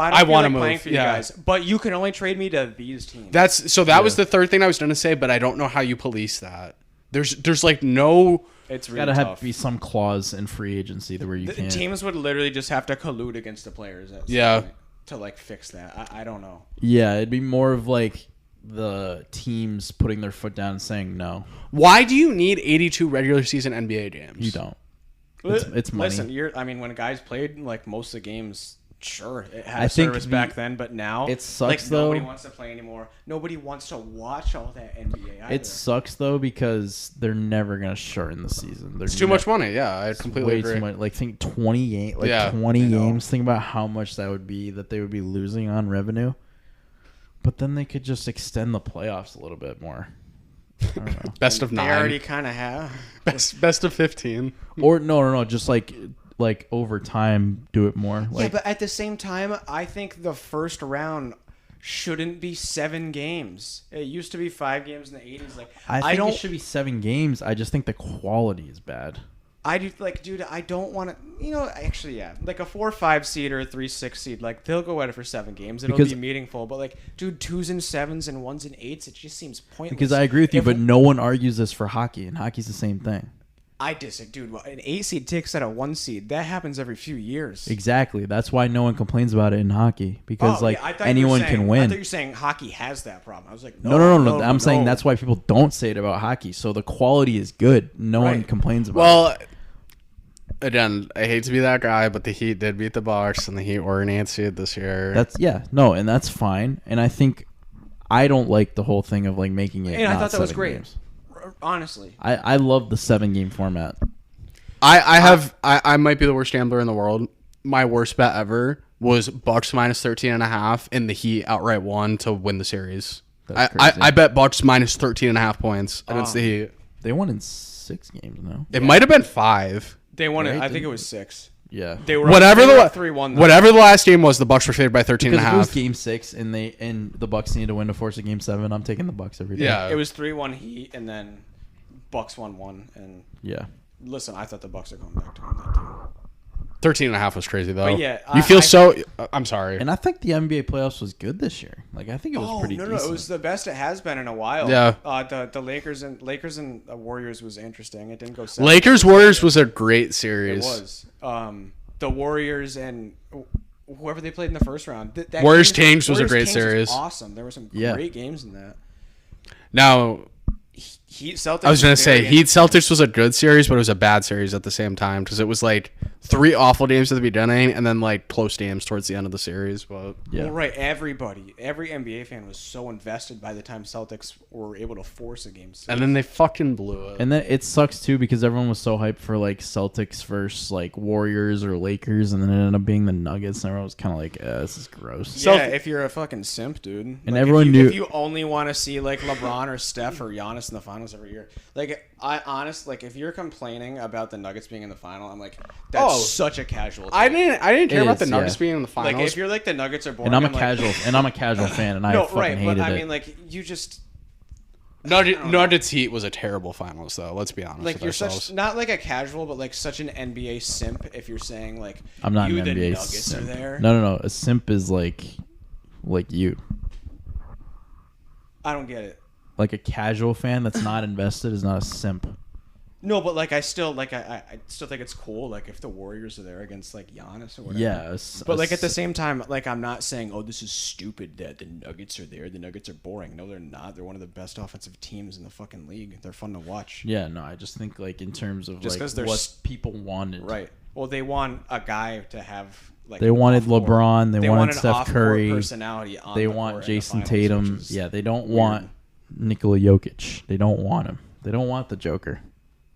don't feel like playing for you guys. But you can only trade me to these teams. That was the third thing I was going to say, but I don't know how you police that. There's no... It's really gotta tough. be some clause in free agency where you can't. Teams would literally just have to collude against the players. To fix that. I don't know. Yeah, it'd be more of the teams putting their foot down and saying no. Why do you need 82 regular season NBA games? You don't. It's money. Listen, when guys played most of the games, sure, it had a service back then, but now it sucks though. Nobody wants to play anymore. Nobody wants to watch all that NBA either. It sucks though because they're never gonna shorten the season. It's too much money. Yeah, I completely agree. Too much. Think 20 games. 20 games. Think about how much that would be that they would be losing on revenue. But then they could just extend the playoffs a little bit more. I don't know. Best of 9. They already kind of have. Best of 15. Or no. Just over time, do it more. Yeah, but at the same time, I think the first round shouldn't be 7 games. It used to be 5 games in the 80s. I think it should be 7 games. I just think the quality is bad. I do dude. I don't want to. Actually, yeah. A 4-5 seed or a 3-6 seed, they'll go at it for 7 games. It'll be meaningful. But dude, 2s and 7s and 1s and 8s, it just seems pointless. Because I agree with you, but no one argues this for hockey, and hockey's the same thing. I disagree, dude. An 8 seed takes out a 1 seed. That happens every few years. Exactly. That's why no one complains about it in hockey because anyone can win. I thought you were saying hockey has that problem. I was like, no. I'm saying that's why people don't say it about hockey. So the quality is good. No one complains about it. Well, again, I hate to be that guy, but the Heat did beat the Bucks, and the Heat were an 8 seed this year. And that's fine. And I think I don't like the whole thing of like making it. And I thought that was great. Games. Honestly, I love the 7-game format. I might be the worst gambler in the world. My worst bet ever was Bucks minus 13.5, and the Heat outright won to win the series. I bet Bucks minus 13.5 points against the Heat. They won in 6 games, no? It might have been 5. They won it. I think it was 6. Yeah. They were whatever the 3-1. Whatever the last game was, the Bucks were favored by 13.5. If it was game 6 and the Bucks needed to win to force a game 7, I'm taking the Bucks every day. Yeah. It was 3-1 Heat, and then Bucks won 1. And yeah. Listen, I thought the Bucks are going back to win that too. 13.5 was crazy though. But yeah, I'm sorry. And I think the NBA playoffs was good this year. Like I think it was pretty decent. No, it was the best it has been in a while. Yeah. The Lakers and Warriors was interesting. It didn't go 7. Lakers Warriors was a great series. It was. The Warriors and whoever they played in the first round. That Warriors Kings was a great series. Was awesome. There were some great games in that. Now, Heat Celtics. I was going to say Heat Celtics was a good series, but it was a bad series at the same time because it was like 3 awful games at the beginning and then like close games towards the end of the series. But yeah, well, right. Every NBA fan was so invested by the time Celtics were able to force a game 6. And then they fucking blew it. And then it sucks too because everyone was so hyped for like Celtics versus like Warriors or Lakers, and then it ended up being the Nuggets, and everyone was kind of like, this is gross. Yeah, if you're a fucking simp, dude. And like, everyone knew if you only want to see like LeBron or Steph or Giannis in the finals every year, like if you're complaining about the Nuggets being in the final, I'm like, that's such a casual take. I didn't care about the Nuggets being in the finals. Like if you're like the Nuggets are boring, and I'm a casual fan, and I fucking hated it. But I mean, like you just Nuggets Heat was a terrible finals though. Let's be honest. Like with you're ourselves. such not like a casual, but like such an NBA simp. If you're saying like I'm not you an the NBA Nuggets simp. are there. No. A simp is like you. I don't get it. Like a casual fan that's not invested is not a simp. No, but like I still think it's cool. Like if the Warriors are there against like Giannis or whatever. Yeah, but like at the same time, like I'm not saying, oh, this is stupid that the Nuggets are there. The Nuggets are boring. No, they're not. They're one of the best offensive teams in the fucking league. They're fun to watch. Yeah, no, I just think like in terms of just like what people wanted. Right. Well, they want a guy to have like. They wanted LeBron. They wanted Steph off-court Curry. Personality on they the want court Jason in the finals, Tatum. Yeah, they don't want Nikola Jokic. They don't want him. They don't want the Joker.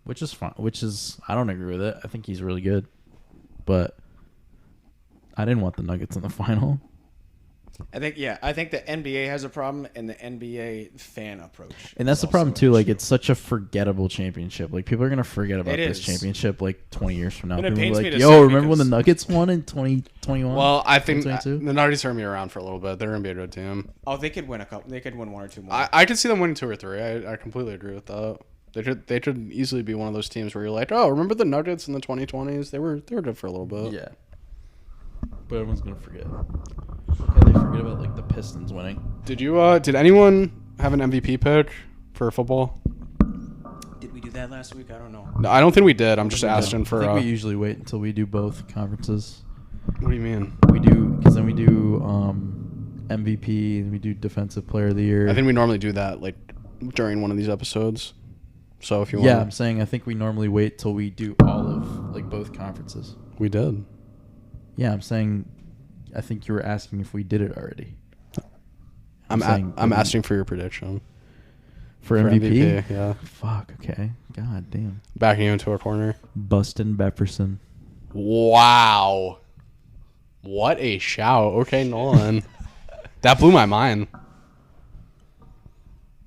Which is fine. I don't agree with it. I think he's really good, but I didn't want the Nuggets in the final. I think the NBA has a problem, and the NBA fan approach. And that's the problem too. Like it's such a forgettable championship. Like people are gonna forget about this championship like 20 years from now. And it people pains are me like, to yo, say remember when the Nuggets won in 2021? Well, I think the Nuggets turned me around for a little bit. They're gonna be a good team. Oh, they could win a couple. They could win 1 or 2 more. I could see them winning 2 or 3. I completely agree with that. They could easily be one of those teams where you're like, oh, remember the Nuggets in the 2020s? They were good for a little bit. Yeah. But everyone's gonna forget. Okay, they forget about like the Pistons winning. Did anyone have an MVP pick for football? Did we do that last week? I don't know. No, I don't think we did. I'm just asking for. I think we usually wait until we do both conferences. What do you mean? We do because then we do MVP and we do Defensive Player of the Year. I think we normally do that like during one of these episodes. So if you want, I'm saying I think we normally wait till we do all of like both conferences. We did. Yeah, I'm saying. I think you were asking if we did it already. I'm asking for your prediction for MVP. Yeah. Fuck. Okay. God damn. Backing you into a corner. Bustin' Befferson. Wow. What a shout. Okay, Nolan. That blew my mind.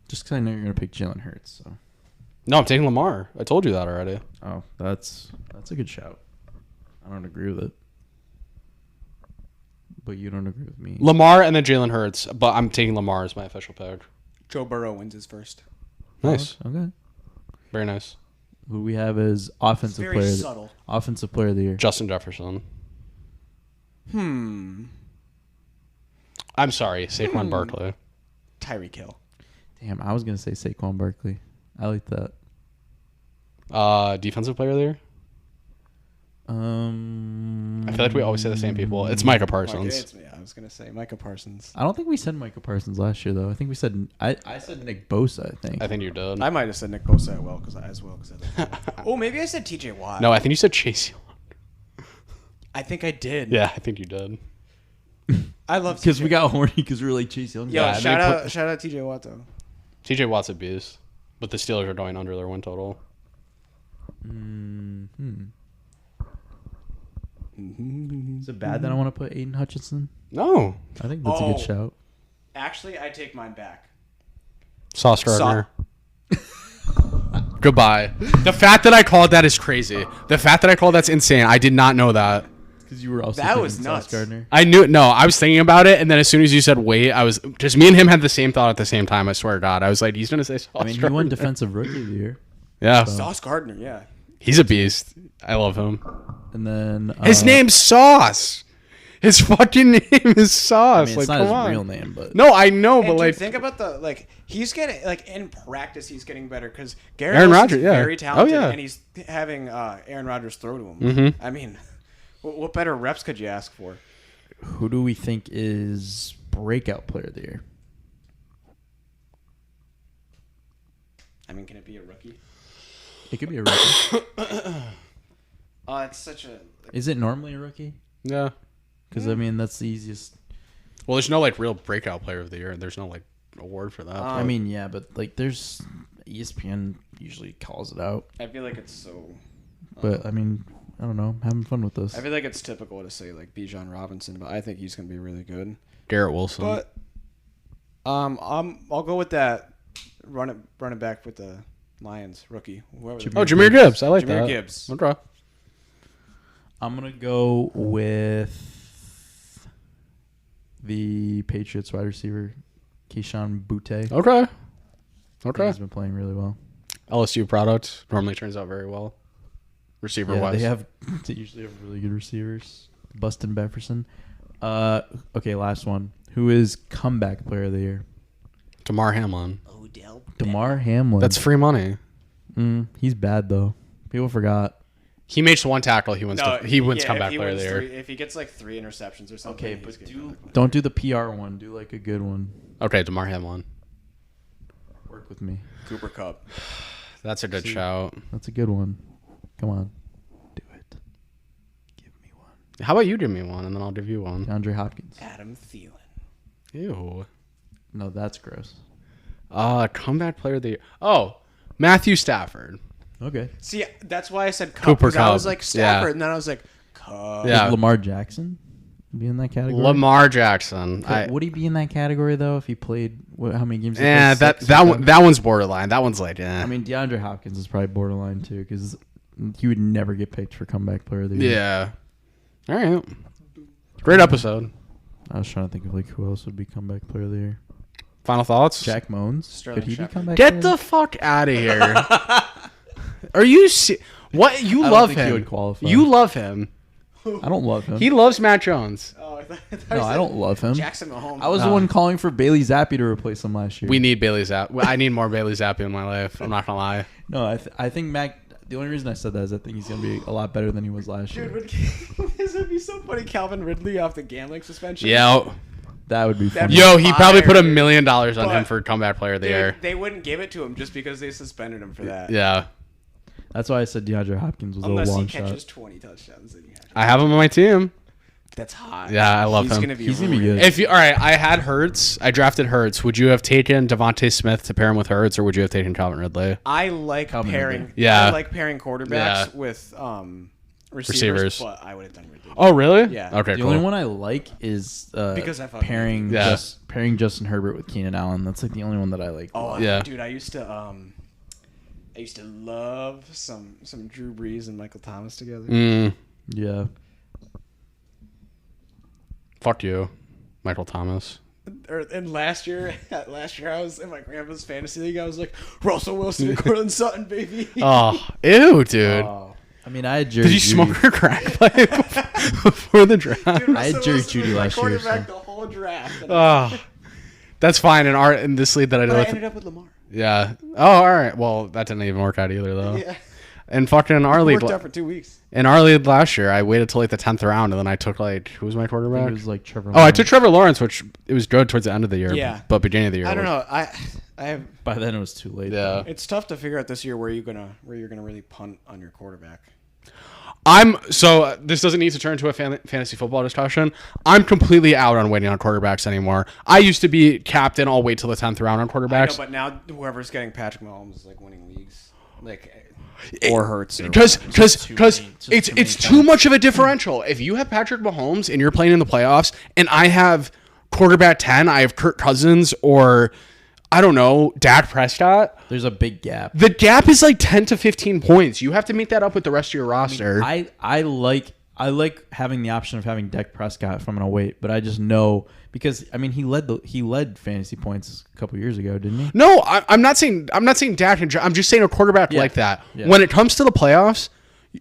Just because I know you're gonna pick Jalen Hurts, so. No, I'm taking Lamar. I told you that already. Oh, that's a good shout. I don't agree with it. But you don't agree with me. Lamar and then Jalen Hurts, but I'm taking Lamar as my official pick. Joe Burrow wins his first. Nice. Okay. Very nice. Who we have as offensive player of the year. Justin Jefferson. I'm sorry, Saquon Barkley. Tyreek Hill. Damn, I was gonna say Saquon Barkley. I like that. Defensive player of the year? I feel like we always say the same people. It's Micah Parsons. I was gonna say Micah Parsons. I don't think we said Micah Parsons last year though. I think we said I said Nick Bosa. I think you did. I might have said Nick Bosa as well because oh, maybe I said T.J. Watt. No, I think you said Chase Young. I think I did. Yeah, I think you did. I love because we got horny because we were like Chase Young. Yeah, shout out T.J. Watt though. T.J. Watt's a beast, but the Steelers are going under their win total. Is it bad that I want to put Aiden Hutchinson? No. I think that's a good shout. Actually, I take mine back. Sauce Gardner. Goodbye. The fact that I called that is crazy. The fact that I called that's insane. I did not know that. Because you were also that was nuts. Sauce Gardner. I knew it. No, I was thinking about it, and then as soon as you said wait, I was just me and him had the same thought at the same time. I swear to God, I was like, he's gonna say Sauce Gardner. He won Defensive Rookie of the Year. Yeah, Sauce Gardner. Yeah, he's a beast. I love him. And then his name's Sauce. His fucking name is Sauce. I mean, it's like, not come his on. real name, but no, I know, and but like, think about he's getting in practice, he's getting better because Aaron Rodgers, is very talented, and he's having Aaron Rodgers throw to him. Mm-hmm. I mean, what better reps could you ask for? Who do we think is breakout player of the year? I mean, can it be a rookie? It could be a rookie. It's such a. Is it normally a rookie? Yeah. Because I mean, that's the easiest. Well, there's no like real breakout player of the year, and there's no like award for that. I mean, yeah, but like, there's ESPN usually calls it out. I feel like it's so. But I mean, I don't know. Having fun with this. I feel like it's typical to say like Bijan Robinson, but I think he's gonna be really good. Garrett Wilson. But I'll go with that. Run it back with the Lions rookie. Jahmyr Gibbs. I like Jahmyr that. Gibbs. Okay. I'm gonna go with the Patriots wide receiver, Keyshawn Butte. Okay. He's been playing really well. LSU product normally turns out very well. Receiver wise. They usually have really good receivers. Bustin Befferson. Okay, last one. Who is comeback player of the year? Damar Hamlin. Odell. Damar Hamlin. That's free money. He's bad though. People forgot. He makes one tackle. He wins. He wins comeback player of the year. If he gets like 3 interceptions or something. Okay, but don't do the PR one. Do like a good one. Okay, Damar Hamlin. Work with me. Cooper Kupp. That's a good shout. That's a good one. Come on, do it. Give me one. How about you give me one, and then I'll give you one. DeAndre Hopkins. Adam Thielen. Ew. No, that's gross. Comeback player of the year. Oh, Matthew Stafford. Okay. See, that's why I said Kupp. Cooper I was Kupp. like Stafford, and then I was like Kupp. Yeah. Would Lamar Jackson be in that category? Lamar Jackson. Would he be in that category though if he played? How many games? Yeah, that one's borderline. That one's like, yeah. I mean, DeAndre Hopkins is probably borderline too because he would never get picked for comeback player of the year. Yeah. All right. Great episode. I was trying to think of like who else would be comeback player of the year. Final thoughts? Jack Moans. Sterling Could he Shepard. be comeback? Get the fuck out of here. Are you what? You I don't love think him. he would qualify. You love him. I don't love him. He loves Matt Jones. Oh, No, I don't love him. Jackson Mahomes. I was the one calling for Bailey Zappi to replace him last year. We need Bailey Zapp. I need more Bailey Zappi in my life. I'm not gonna lie. No, I think Mac. The only reason I said that is I think he's gonna be a lot better than he was last year. Dude, this would be so funny. Calvin Ridley off the gambling suspension. Yeah. That would be fun. Yo, he probably put $1 Fire, million on but- him for comeback player of the year. They wouldn't give it to him just because they suspended him for that. Yeah. That's why I said DeAndre Hopkins was Unless a long he catches shot. 20 touchdowns, then you have to. I have him on my team. That's hot. Yeah, I love him. He's gonna be good. If you all right, I had Hurts. I drafted Hurts. Would you have taken Devontae Smith to pair him with Hurts, or would you have taken Calvin Ridley? I like Calvin pairing. Ridley. Yeah. I like pairing quarterbacks Yeah. with Receivers. but I would have done Ridley. Oh, really? Yeah. Okay, The cool. only one I like is Because I fucking pairing Yeah. pairing Justin Herbert with Keenan Allen. That's like the only one that I like. Oh Yeah. dude, I used to love some Drew Brees and Michael Thomas together. Yeah. Fuck you, Michael Thomas. And last year I was in my grandpa's fantasy league. I was like Russell Wilson and Cortland Sutton, baby. Oh, ew, dude. I mean, I had Jerry Did you Jeudy. smoke a crack pipe before the draft? Dude, I had Russell Jerry Wilson Jeudy was my last year, quarterback so- the whole draft. And Oh, that's fine in this league that I but know. I ended up with Lamar. Yeah. Oh, all right. Well, that didn't even work out either, though. Yeah. And fucking our league. Worked out for 2 weeks. In our league last year, I waited till like the 10th round, and then I took like who was my I quarterback? think it was like Trevor. I took Trevor Lawrence, which it was good towards the end of the year. Yeah. But beginning of the year, I don't know. I have. By then it was too late. Yeah. It's tough to figure out this year where you're gonna really punt on your quarterback. This doesn't need to turn into a fantasy football discussion. I'm completely out on waiting on quarterbacks anymore. I used to be captain. I'll wait till the 10th round on quarterbacks. I know, but now whoever's getting Patrick Mahomes is like winning leagues, or Hurts. Because it's too much of a differential. If you have Patrick Mahomes and you're playing in the playoffs, and I have quarterback 10, I have Kirk Cousins or I don't know, Dak Prescott. There's a big gap. The gap is like 10 to 15 points. You have to make that up with the rest of your roster. I like having the option of having Dak Prescott if I'm gonna wait, but I just know because I mean he led fantasy points a couple years ago, didn't he? No, I'm not saying Dak. I'm just saying a quarterback like that. Yeah. When it comes to the playoffs,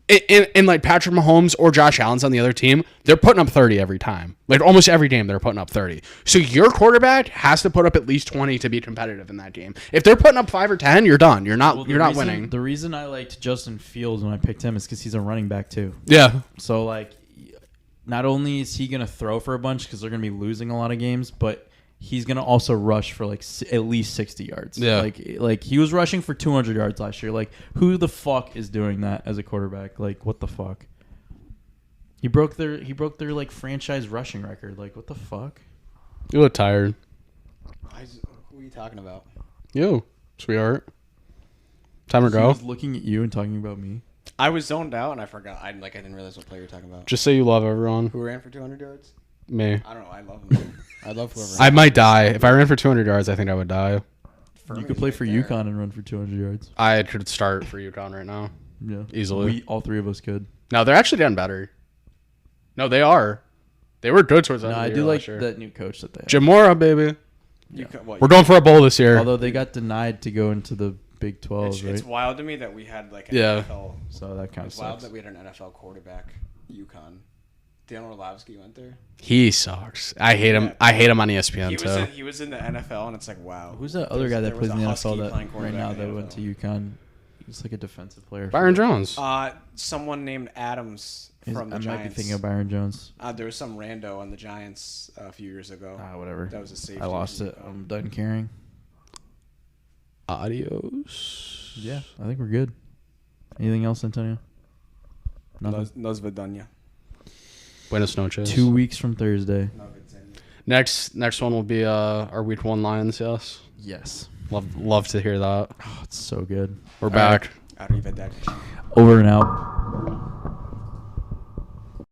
in like Patrick Mahomes or Josh Allen's on the other team, they're putting up 30 every time. Like almost every game, they're putting up 30. So your quarterback has to put up at least 20 to be competitive in that game. If they're putting up 5 or 10, you're done. You're not winning. The reason I liked Justin Fields when I picked him is because he's a running back too. Yeah. So like, not only is he gonna throw for a bunch because they're gonna be losing a lot of games, but he's gonna also rush for like at least 60 yards. Yeah, like he was rushing for 200 yards last year. Like who the fuck is doing that as a quarterback? Like what the fuck? He broke their like franchise rushing record. Like what the fuck? You look tired. Who are you talking about? You, sweetheart. Time to go. I was looking at you and talking about me. I was zoned out and I forgot. I didn't realize what player you're talking about. Just say you love everyone. Who ran for 200 yards? Me. I don't know. I love him. I love whoever. I might die. If I ran for 200 yards, I think I would die. You could play for UConn and run for 200 yards. I could start for UConn right now. Yeah. Easily. All three of us could. No, they're actually getting better. No, they are. They were good towards the end of the year. I do like that new coach that they have. Jim Mora, baby. Yeah. We're going for a bowl this year. Although they got denied to go into the Big 12, right? It's wild to me that we had like an NFL. So that kind of sucks. Wild that we had an NFL quarterback, UConn. Dan Orlovsky went there. He sucks. I hate him. I hate him on ESPN too. He was in the NFL, and it's like, wow. Who's that other guy that plays in the NFL that right now that went to UConn? He's like a defensive player. Byron Jones. Someone named Adams from the Giants. I might be thinking of Byron Jones. There was some rando on the Giants a few years ago. Whatever. That was a safety. I lost it. I'm done caring. Adios. Yeah, I think we're good. Anything else, Antonio? Nos vedanya. Buenos noches. 2 weeks from Thursday. Next one will be our week 1 Lions. Yes. Yes. Love to hear that. Oh, it's so good. We're back. Right. Over and out.